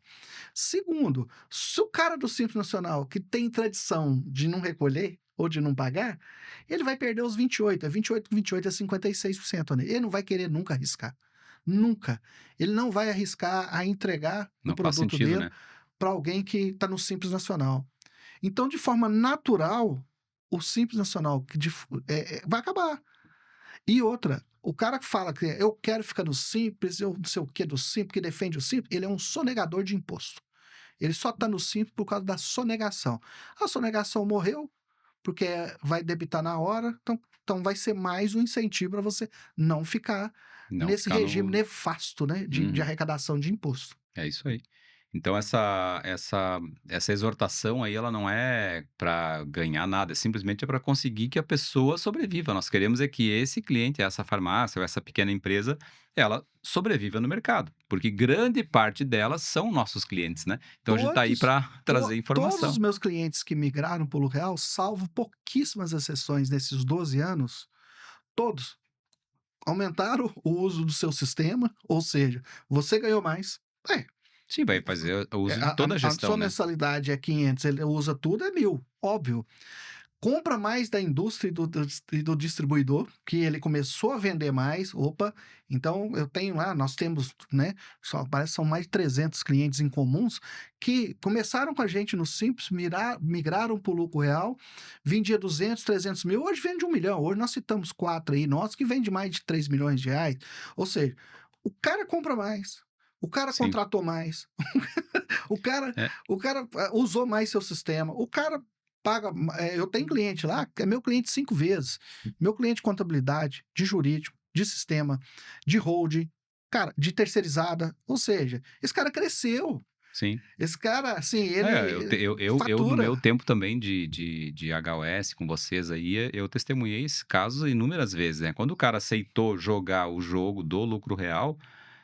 Segundo, se o cara do Simples Nacional, que tem tradição de não recolher ou de não pagar, ele vai perder os 28. 28 com 28 é 56%. Né? Ele não vai querer nunca arriscar. Nunca. Ele não vai arriscar a entregar o Não faz produto sentido, dele né. para alguém que está no Simples Nacional. Então, de forma natural, o Simples Nacional vai acabar. E outra, o cara que fala que eu quero ficar no Simples, eu não sei o que do Simples, que defende o Simples, ele é um sonegador de imposto. Ele só está no Simples por causa da sonegação. A sonegação morreu, porque vai debitar na hora, então vai ser mais um incentivo para você não ficar Não nesse ficar regime no nefasto, né, de uhum. arrecadação de imposto. É isso aí. Então essa exortação aí, ela não é para ganhar nada, é simplesmente para conseguir que a pessoa sobreviva. Nós queremos é que esse cliente, essa farmácia ou essa pequena empresa, ela sobreviva no mercado, porque grande parte delas são nossos clientes, né. Então a gente está aí Todos para trazer todos os informação. meus clientes que migraram para o Real, salvo pouquíssimas exceções nesses 12 anos, todos aumentaram o uso do seu sistema, ou seja, você ganhou mais. É, Sim, vai fazer o uso de a toda a sua gestão, né. mensalidade é 500, ele usa tudo, é 1.000, óbvio. Compra mais da indústria e do distribuidor, que ele começou a vender mais. Opa, então eu tenho lá, nós temos, né? Parece que são mais de 300 clientes em comuns que começaram com a gente no Simples, migraram para o lucro real, vendia 200, 300 mil, hoje vende 1 milhão. Hoje nós citamos 4 aí, nós que vende mais de 3 milhões de reais. Ou seja, o cara compra mais. O cara Sim. contratou mais, o cara, É. o cara usou mais seu sistema, o cara paga. Eu tenho cliente lá, que é meu cliente 5 vezes. Meu cliente de contabilidade, de jurídico, de sistema, de holding, cara, de terceirizada. Ou seja, esse cara cresceu. Sim. Esse cara, assim, É, eu te ele eu no meu fatura. tempo também de HOS com vocês aí, eu testemunhei esse caso inúmeras vezes, né. Quando o cara aceitou jogar o jogo do lucro real,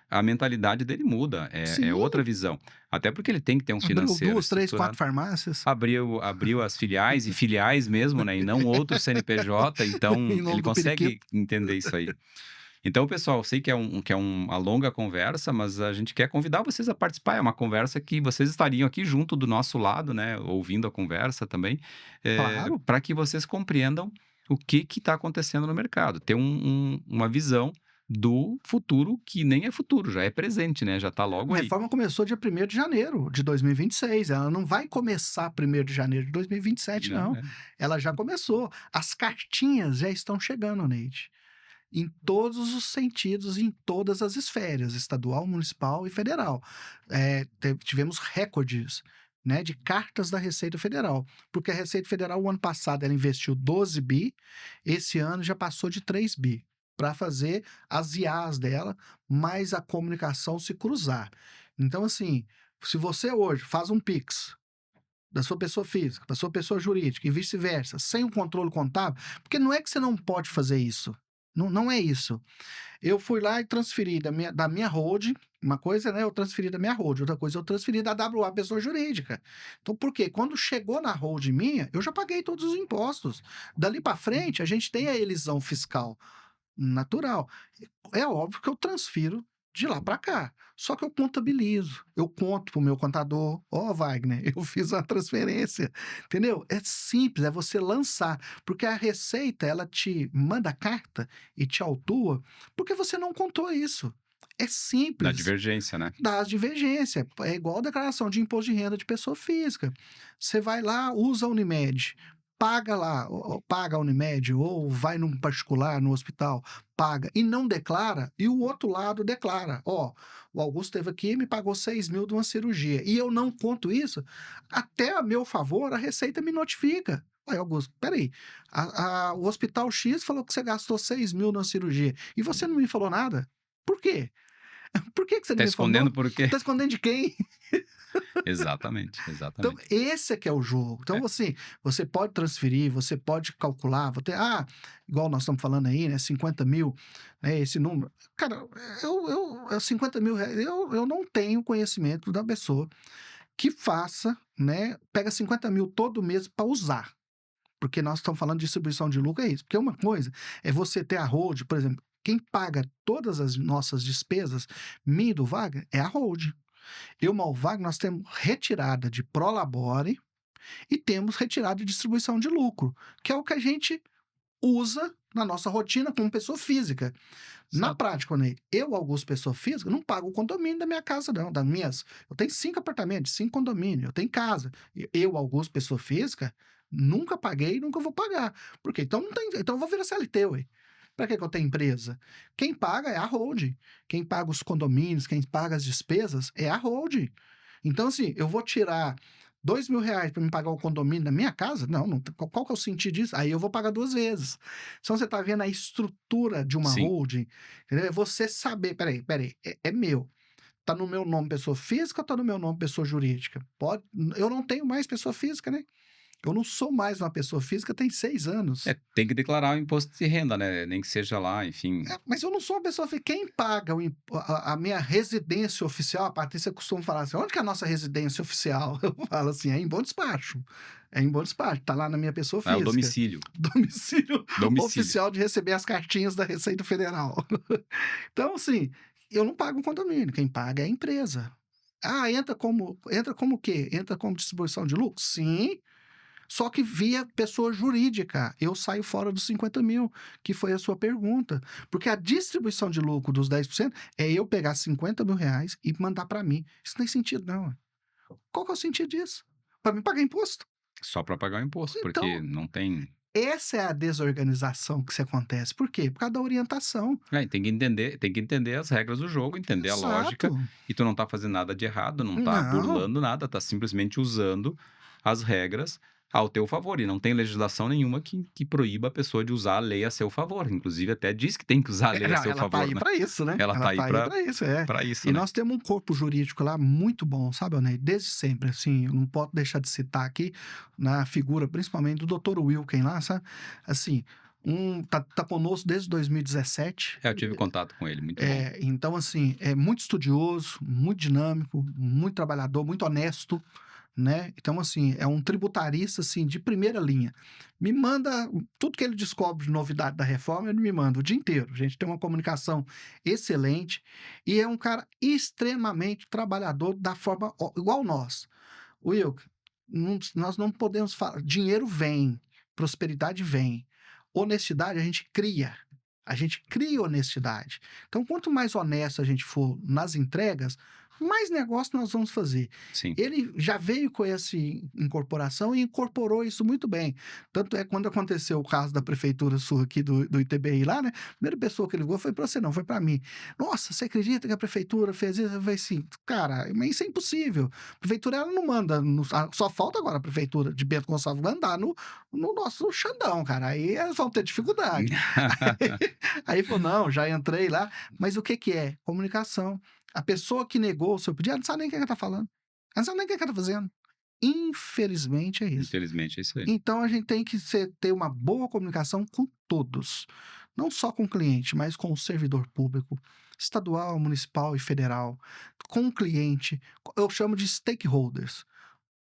a mentalidade dele muda, é Sim, outra visão. Até porque ele tem que ter um abriu financeiro 2, 3, 4 estruturado. farmácias Abriu as filiais e filiais mesmo, né, e não outro CNPJ, então em ele nome do periquito. consegue entender isso aí. Então, pessoal, eu sei que é uma longa conversa, mas a gente quer convidar vocês a participar. É uma conversa que vocês estariam aqui junto do nosso lado, né, ouvindo a conversa também, Claro. para que vocês compreendam o que está acontecendo no mercado. Ter uma visão do futuro que nem é futuro, já é presente, né, já está logo A aí. reforma começou dia 1º de janeiro de 2026, ela não vai começar 1º de janeiro de 2027 Não, não, é. ela já começou. As cartinhas já estão chegando, Neide, em todos os sentidos, em todas as esferas, estadual, municipal e federal. Tivemos recordes, né, de cartas da Receita Federal, porque a Receita Federal, o ano passado, ela investiu 12 bi, esse ano já passou de 3 bi, para fazer as IAs dela, mais a comunicação se cruzar. Então, assim, se você hoje faz um Pix da sua pessoa física para sua pessoa jurídica e vice-versa, sem o controle contábil, porque não é que você não pode fazer isso. Não, não é isso. Eu fui lá e transferi da minha holding, uma coisa, né? Eu transferi da minha holding, outra coisa eu transferi da WA, pessoa jurídica. Então, por quê? Quando chegou na holding minha, eu já paguei todos os impostos. Dali para frente, a gente tem a elisão fiscal natural. É óbvio que eu transfiro de lá para cá. Só que eu contabilizo. Eu conto pro meu contador, ó, Wagner, eu fiz uma transferência, entendeu? É simples, é você lançar, porque a Receita, ela te manda a carta e te autua, porque você não contou isso. É Da simples, divergência, né. das divergências. É igual a declaração de imposto de renda de pessoa física. Você vai lá, usa a Unimed, paga lá, ou paga a Unimed, ou vai num particular, no hospital, paga, e não declara, e o outro lado declara. Ó, o Augusto esteve aqui e me pagou 6 mil de uma cirurgia, e eu não conto isso, até a meu favor, a Receita me notifica. Aí, Augusto, peraí, o Hospital X falou que você gastou 6 mil numa cirurgia, e você não me falou nada? Por quê? Por que que você não Tá me falou? escondendo por quê? Tá escondendo de quem? Exatamente, Então, exatamente. esse é que é o jogo. Então, É, assim, você pode transferir, você pode calcular, igual nós estamos falando aí, né, 50 mil, né, esse número. Cara, 50 mil reais, eu não tenho conhecimento da pessoa que faça, né, pega 50 mil todo mês para usar. Porque nós estamos falando de distribuição de lucro, é isso. Porque uma coisa é você ter a hold, por exemplo, quem paga todas as nossas despesas, minha e do Wagner, é a hold. Eu, Malvag, nós temos retirada de Prolabore e temos retirada de distribuição de lucro, que é o que a gente usa na nossa rotina como pessoa física. Na exato. prática, né, eu, Augusto, pessoa física, não pago o condomínio da minha casa, não. Das minhas. Eu tenho 5 apartamentos, 5 condomínios, eu tenho casa. Eu, Augusto, pessoa física, nunca paguei e nunca vou pagar. Por quê? Então, não tem, então eu vou virar CLT, ué. Para que eu tenho empresa? Quem paga é a holding. Quem paga os condomínios, quem paga as despesas é a holding. Então, assim, eu vou tirar 2 mil reais para me pagar o condomínio da minha casa? Não, não, qual que é o sentido disso? Aí eu vou pagar 2 vezes. Então, você está vendo a estrutura de uma Sim. holding, entendeu? É você saber, peraí, é meu. Tá no meu nome pessoa física ou tá no meu nome pessoa jurídica? Eu não tenho mais pessoa física, né? Eu não sou mais uma pessoa física tem 6 anos. Tem que declarar o imposto de renda, né, nem que seja lá, enfim. Mas eu não sou uma pessoa física. Quem paga a minha residência oficial, a Patrícia costuma falar assim, onde que é a nossa residência oficial? Eu falo assim, é em Bom Despacho. É em Bom Despacho, tá lá na minha pessoa É o física. domicílio, Domicílio domicílio. oficial de receber as cartinhas da Receita Federal. Então, assim, eu não pago um condomínio, quem paga é a empresa. Entra como o quê? Entra como distribuição de lucro? Sim, só que via pessoa jurídica. Eu saio fora dos 50 mil, que foi a sua pergunta. Porque a distribuição de lucro dos 10% é eu pegar 50 mil reais e mandar para mim. Isso não tem sentido, não. Qual que é o sentido disso? Para mim pagar imposto. Só para pagar o imposto, porque Então, não tem. essa é a desorganização que se acontece. Por quê? Por causa da orientação. Tem que entender as regras do jogo, entender a lógica, Exato. e tu não tá fazendo nada de errado, não tá Não. burlando nada, tá simplesmente usando as regras ao teu favor, e não tem legislação nenhuma que proíba a pessoa de usar a lei a seu favor, inclusive até diz que tem que usar a lei a Não, seu ela tá favor, aí né. para isso, né? Ela Ela tá aí tá aí pra para isso, é. pra isso, E né. nós temos um corpo jurídico lá muito bom, sabe, Alnei? Desde sempre, assim, eu não posso deixar de citar aqui na figura, principalmente do Dr. Wilken lá, sabe? Assim, tá conosco desde 2017. Eu tive contato com ele, muito bom. Então, assim, é muito estudioso, muito dinâmico, muito trabalhador, muito honesto, né? Então, assim, é um tributarista, assim, de primeira linha. Me manda tudo que ele descobre de novidade da reforma, ele me manda o dia inteiro. A gente tem uma comunicação excelente e é um cara extremamente trabalhador da forma igual nós. Will, nós não podemos falar. Dinheiro vem, prosperidade vem. Honestidade a gente cria. A gente cria honestidade. Então, quanto mais honesto a gente for nas entregas, mais negócio nós vamos fazer. Sim. Ele já veio com essa incorporação e incorporou isso muito bem. Tanto é quando aconteceu o caso da prefeitura sua aqui do ITBI lá, né? A primeira pessoa que ligou foi para você, não, foi para mim. Nossa, você acredita que a prefeitura fez isso? Eu falei assim, cara, mas isso é impossível. A prefeitura ela não manda, só falta agora a prefeitura de Bento Gonçalves mandar no nosso Xandão, cara. Aí elas vão ter dificuldade. Aí falou, não, já entrei lá. Mas o que que é? Comunicação. A pessoa que negou o seu pedido, ela não sabe nem o que ela está falando. Ela não sabe nem o que ela está fazendo. Infelizmente é isso. Infelizmente é isso aí. Então a gente tem que ter uma boa comunicação com todos. Não só com o cliente, mas com o servidor público, estadual, municipal e federal, com o cliente. Eu chamo de stakeholders.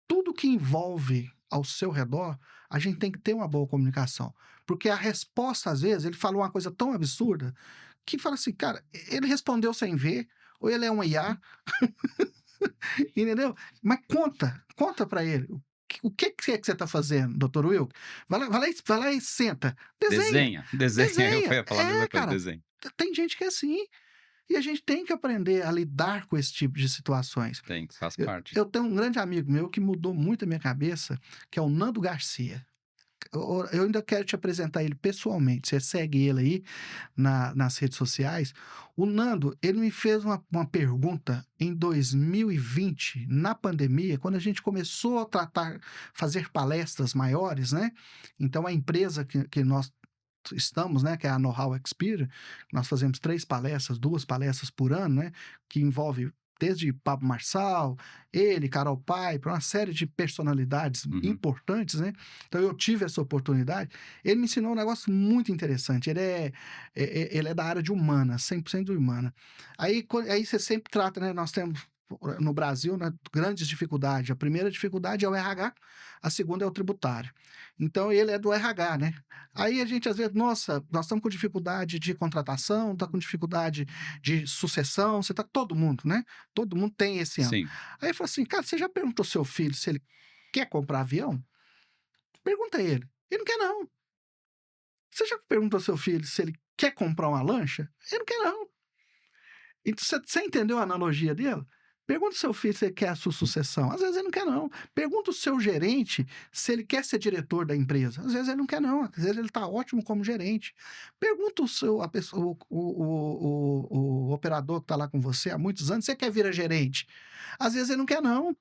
Tudo que envolve ao seu redor, a gente tem que ter uma boa comunicação. Porque a resposta, às vezes, ele falou uma coisa tão absurda que fala assim, cara, ele respondeu sem ver, ou ele é um IA, entendeu? Mas conta para ele. O que é que você está fazendo, doutor Will? Vai lá e senta. Desenha. Eu Desenha. ia falar a mesma coisa, Cara, desenha. tem gente que é assim. E a gente tem que aprender a lidar com esse tipo de situações. Tem, faz parte. Eu tenho um grande amigo meu que mudou muito a minha cabeça, que é o Nando Garcia. Eu ainda quero te apresentar ele pessoalmente. Você segue ele aí nas redes sociais. O Nando, ele me fez uma pergunta em 2020, na pandemia, quando a gente começou a fazer palestras maiores, né? Então, a empresa que nós estamos, né, que é a Know-How Experience, nós fazemos 3 palestras, 2 palestras por ano, né, que envolve desde Pablo Marçal, ele, Carol Piper, uma série de personalidades importantes, né? Então eu tive essa oportunidade. Ele me ensinou um negócio muito interessante. Ele é da área de humana, 100% humana. Aí você sempre trata, né? Nós temos no Brasil, né, grandes dificuldades. A primeira dificuldade é o RH, a segunda é o tributário. Então ele é do RH, né? Aí a gente às vezes, nossa, nós estamos com dificuldade de contratação, está com dificuldade de sucessão, você tá todo mundo, né? Todo mundo tem esse ano. Sim. Aí eu falo assim, cara, você já perguntou ao seu filho se ele quer comprar avião? Pergunta a ele. Ele não quer, não. Você já perguntou ao seu filho se ele quer comprar uma lancha? Ele não quer, não. Então, você entendeu a analogia dele? Pergunta ao seu filho se ele quer a sua sucessão. Às vezes ele não quer, não. Pergunta ao seu gerente se ele quer ser diretor da empresa. Às vezes ele não quer, não. Às vezes ele está ótimo como gerente. Pergunta a pessoa, o operador que está lá com você há muitos anos, você quer virar gerente? Às vezes ele não quer, não.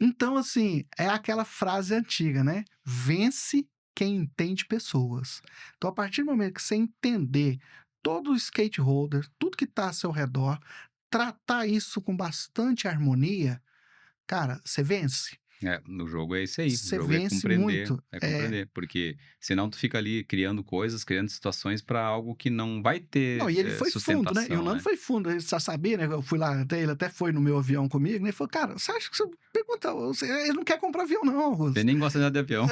Então, assim, é aquela frase antiga, né? Vence quem entende pessoas. Então, a partir do momento que você entender todo o stakeholder, tudo que está ao seu redor, tratar isso com bastante harmonia, cara, você vence. No jogo é isso aí. O Você jogo é vence compreender, muito. porque senão tu fica ali criando coisas, criando situações para algo que não vai ter Não, e ele foi fundo, né? E o sustentação, Nando né? foi fundo, ele já sabia, né? Eu fui lá, ele até foi no meu avião comigo, né? Ele falou, cara, você acha que você pergunta, ele não quer comprar avião, não, Augusto. Ele nem gosta de andar de avião.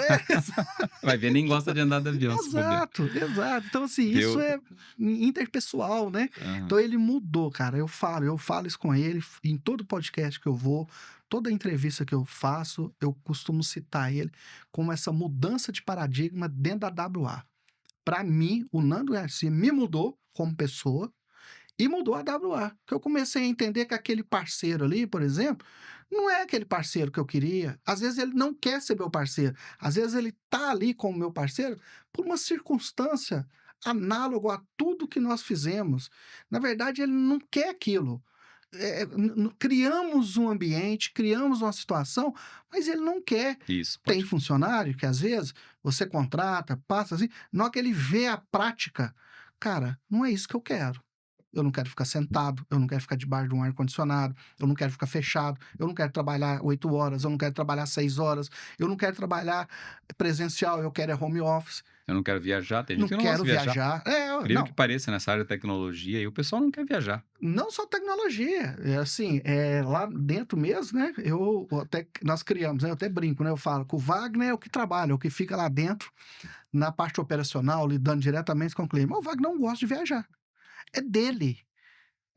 Vai ver, nem gosta de andar de avião, se bobear. Exato. Então, assim, isso é interpessoal, né? Aham. Então, ele mudou, cara. Eu falo isso com ele em todo podcast que eu vou, toda entrevista que eu faço, eu costumo citar ele como essa mudança de paradigma dentro da WA. Para mim, o Nando Garcia me mudou como pessoa e mudou a WA. Que eu comecei a entender que aquele parceiro ali, por exemplo, não é aquele parceiro que eu queria. Às vezes ele não quer ser meu parceiro. Às vezes ele tá ali como meu parceiro por uma circunstância análoga a tudo que nós fizemos. Na verdade, ele não quer aquilo. Criamos um ambiente, criamos uma situação, mas ele não quer. Isso, Tem pode. funcionário que às vezes você contrata, passa assim, na hora que ele vê a prática, cara, não é isso que eu quero. eu não quero ficar sentado, eu não quero ficar debaixo de um ar-condicionado, eu não quero ficar fechado, eu não quero trabalhar 8 horas, eu não quero trabalhar 6 horas, eu não quero trabalhar presencial, eu quero é home office, Eu não quero viajar. Tem gente não que não gosta quero de viajar. viajar. Incrível que Não, pareça, nessa área de tecnologia, e o pessoal não quer viajar. não só tecnologia, é assim, lá dentro mesmo, né, nós criamos, né, eu até brinco, né, eu falo que o Wagner é o que trabalha, é o que fica lá dentro, na parte operacional, lidando diretamente com o cliente, mas o Wagner não gosta de viajar, é dele.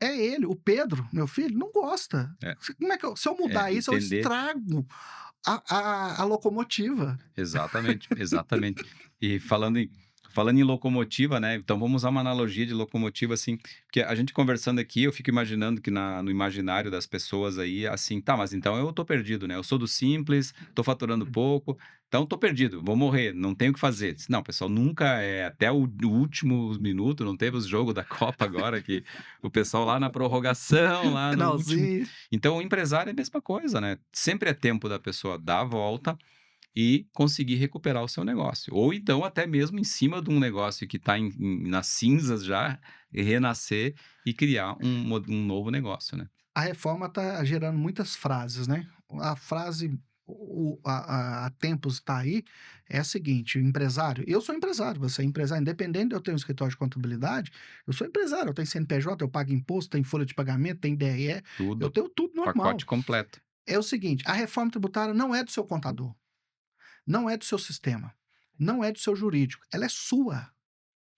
É ele, o Pedro, meu filho, não gosta. É, Como é que se eu mudar isso, eu entender. estrago a locomotiva. Exatamente, exatamente. E falando em locomotiva, né, então vamos usar uma analogia de locomotiva, assim, porque a gente conversando aqui, eu fico imaginando que no imaginário das pessoas aí, assim, tá, mas então eu tô perdido, né, eu sou do simples, tô faturando pouco, então tô perdido, vou morrer, não tenho o que fazer. Não, pessoal, nunca é, até o último minuto, não teve os jogos da Copa agora, que o pessoal lá na prorrogação, lá no último. Finalzinho. Então o empresário é a mesma coisa, né, sempre é tempo da pessoa dar a volta e conseguir recuperar o seu negócio. Ou então até mesmo em cima de um negócio que está nas cinzas já, renascer e criar um novo negócio, né. A reforma está gerando muitas frases, né. A frase há tempos está aí, é a seguinte: o empresário, eu sou empresário, você é empresário, independente de eu ter um escritório de contabilidade, eu sou empresário, eu tenho CNPJ, eu pago imposto, tenho folha de pagamento, tenho DRE, eu Tudo, tenho tudo normal. pacote completo. É o seguinte, a reforma tributária não é do seu contador, não é do seu sistema, não é do seu jurídico, ela é sua.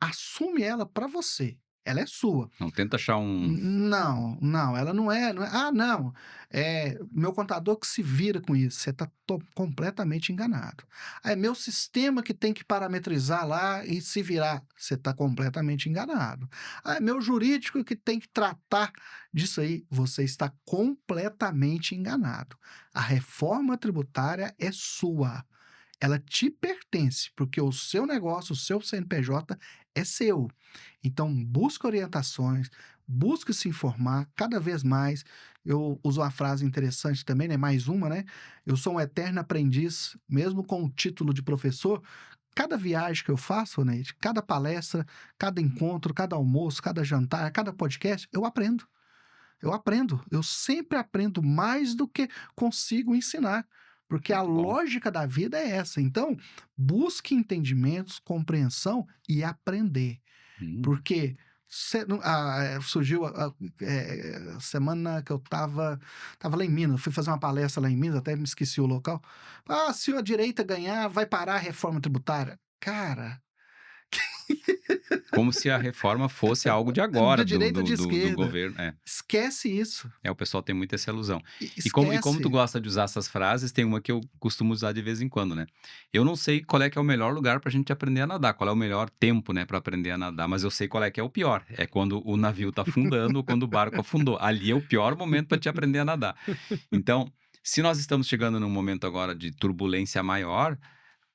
Assume ela para você, ela é sua. Não tenta achar Não, não, ela não é: "Ah, não, meu contador que se vira com isso", você está completamente enganado. "Ah, é meu sistema que tem que parametrizar lá e se virar", você está completamente enganado. "Ah, é meu jurídico que tem que tratar disso aí", você está completamente enganado. A reforma tributária é sua. Ela te pertence, porque o seu negócio, o seu CNPJ é seu. Então, busque orientações, busque se informar cada vez mais. Eu uso uma frase interessante também, né? Mais uma, né? Eu sou um eterno aprendiz, mesmo com o título de professor. Cada viagem que eu faço, Neide, cada palestra, cada encontro, cada almoço, cada jantar, cada podcast, eu aprendo. Eu aprendo, eu sempre aprendo mais do que consigo ensinar, porque a muito bom. lógica da vida é essa. Então, busque entendimentos, compreensão e aprender, Hum. porque surgiu semana que eu estava lá em Minas, fui fazer uma palestra lá em Minas, até me esqueci o local. Ah, se a direita ganhar, vai parar a reforma tributária. Cara, Como se a reforma fosse algo de de agora direita ou de do esquerda, governo. É. esquece isso, O pessoal tem muito essa ilusão. E como tu esquece. gosta de usar essas frases, tem uma que eu costumo usar de vez em quando, né. Eu não sei qual é que é o melhor lugar pra gente aprender a nadar, qual é o melhor tempo, né, pra aprender a nadar, mas eu sei qual é que é o pior, é quando o navio tá afundando ou quando o barco afundou, ali é o pior momento pra te aprender a nadar. Então, se nós estamos chegando num momento agora de turbulência maior,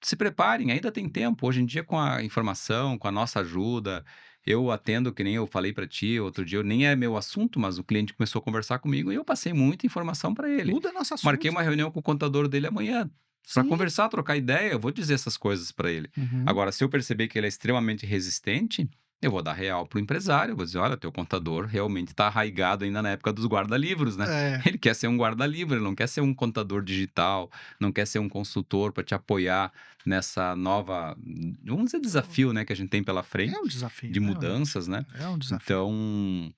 se preparem, ainda tem tempo. Hoje em dia, com a informação, com a nossa ajuda, eu atendo, que nem eu falei para ti outro dia, nem é meu assunto, mas o cliente começou a conversar comigo e eu passei muita informação para ele. Tudo é nosso Marquei assunto. uma reunião com o contador dele amanhã para Sim. conversar, trocar ideia. Eu vou dizer essas coisas para ele. Uhum. Agora, se eu perceber que ele é extremamente resistente, eu vou dar real pro empresário. Eu vou dizer: olha, teu contador realmente está arraigado ainda na época dos guarda-livros, né? É, Ele quer ser um guarda-livro, ele não quer ser um contador digital, não quer ser um consultor para te apoiar nessa nova, vamos dizer, desafio, né, que a gente tem pela é frente, um desafio, de mudanças, né. é um desafio. Então,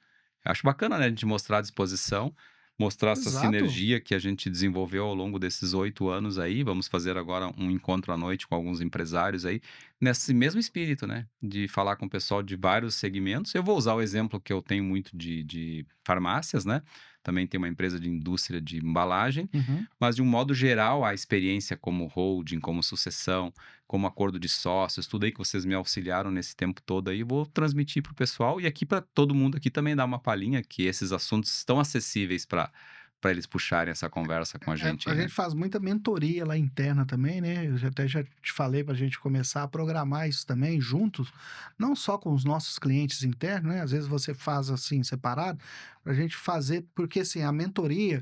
acho bacana, né, a gente mostrar a disposição, mostrar essa Exato. sinergia que a gente desenvolveu ao longo desses 8 anos aí. Vamos fazer agora um encontro à noite com alguns empresários aí, nesse mesmo espírito, né, de falar com o pessoal de vários segmentos. Eu vou usar o exemplo que eu tenho muito de farmácias, né, também tem uma empresa de indústria de embalagem, Uhum. mas de um modo geral, a experiência como holding, como sucessão, como acordo de sócios, tudo aí que vocês me auxiliaram nesse tempo todo aí, vou transmitir para o pessoal e aqui para todo mundo aqui também dar uma palhinha que esses assuntos estão acessíveis para eles puxarem essa conversa com a gente A aí, né. gente faz muita mentoria lá interna também, né, eu já te falei para a gente começar a programar isso também juntos, não só com os nossos clientes internos, né, às vezes você faz, assim, separado, para a gente fazer porque, assim, a mentoria,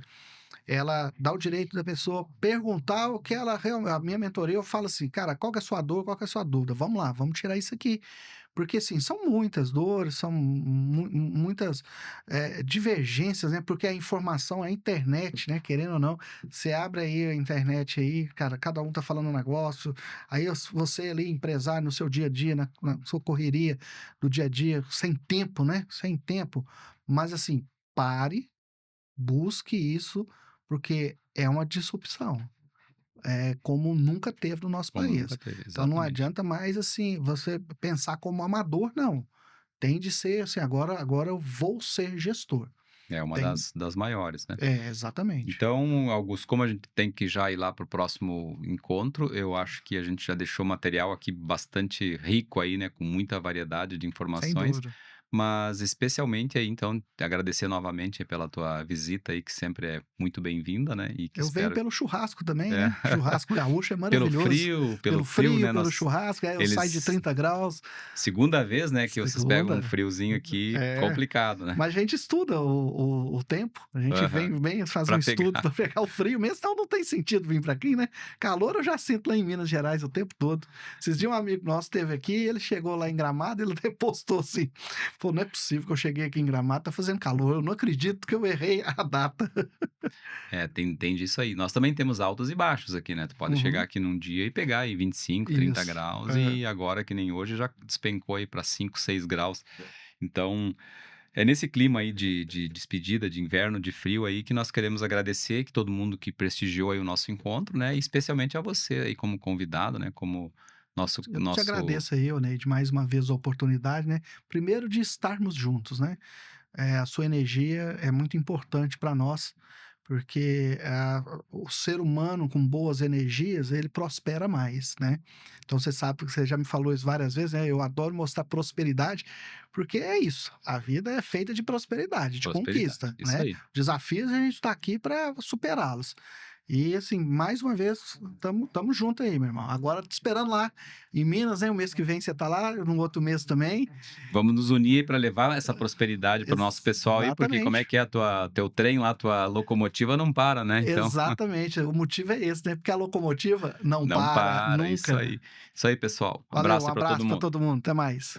ela dá o direito da pessoa perguntar o que ela realmente. A minha mentoria eu falo assim: "Cara, qual que é a sua dor, qual que é a sua dúvida? Vamos lá, vamos tirar isso aqui". Porque, assim, são muitas dores, são muitas, divergências, né, porque a informação, a internet, né, querendo ou não, você abre aí a internet aí, cara, cada um tá falando um negócio, aí você ali, empresário, no seu dia a dia, na sua correria do dia a dia, sem tempo, né, sem tempo, mas assim, pare, busque isso, porque é uma disrupção, como nunca teve no nosso Como nunca país. teve, Então não exatamente. adianta mais, assim, você pensar como amador, não. Tem de ser assim: "Agora eu vou ser gestor". É uma Tem das maiores, né. exatamente. Então, Augusto, como a gente tem que já ir lá para o próximo encontro, eu acho que a gente já deixou material aqui bastante rico aí, né, com muita variedade de Sem informações, dúvida. mas especialmente aí, então, te agradecer novamente pela tua visita aí, que sempre é muito bem-vinda, né, e que Eu venho espero pelo churrasco também, é, né, churrasco gaúcho é maravilhoso. pelo Pelo frio, frio, né, pelo nós churrasco, eu saio de eles 30 graus. segunda vez, né, que vocês pegam um Segunda. friozinho aqui É. complicado, né. Mas a gente estuda o tempo, a gente Aham. vem faz um Pra estudo pegar. para pegar o frio mesmo, senão não tem sentido vir para aqui, né. Calor eu já sinto lá em Minas Gerais o tempo todo. Esses dias um amigo nosso esteve aqui, ele chegou lá em Gramado, ele até postou assim: "Pô, não é possível que eu cheguei aqui em Gramado, tá fazendo calor, eu não acredito que eu errei a data". É, tem disso aí. Nós também temos altos e baixos aqui, né, tu pode chegar Uhum. aqui num dia e pegar aí 25, 30 Isso. graus É. e agora que nem hoje já despencou aí para 5, 6 graus. Então, é nesse clima aí de despedida, de inverno, de frio aí que nós queremos agradecer que todo mundo que prestigiou aí o nosso encontro, né, e especialmente a você aí como convidado, né, como nosso Eu te nosso agradeço aí, ô Neide, mais uma vez a oportunidade, né, primeiro de estarmos juntos, né. A sua energia é muito importante para nós, porque o ser humano com boas energias, ele prospera mais, né. Então você sabe, que você já me falou isso várias vezes, né, eu adoro mostrar prosperidade, porque é isso, a vida é feita de prosperidade, de prosperidade. conquista, Isso né. aí. Desafios a gente está aqui para superá-los. E assim, mais uma vez, tamo junto aí, meu irmão. Agora te esperando lá em Minas, né, o mês que vem você tá lá, no outro mês também. Vamos nos unir para levar essa prosperidade para o nosso pessoal aí, porque como é Exatamente. que é a tua teu trem lá, tua locomotiva não para, né, então Exatamente, o motivo é esse, né, porque a locomotiva não não para para. Isso nunca. aí. Isso aí, pessoal. Valeu, um Abraço aí para todo abraço para mundo. todo mundo, até mais.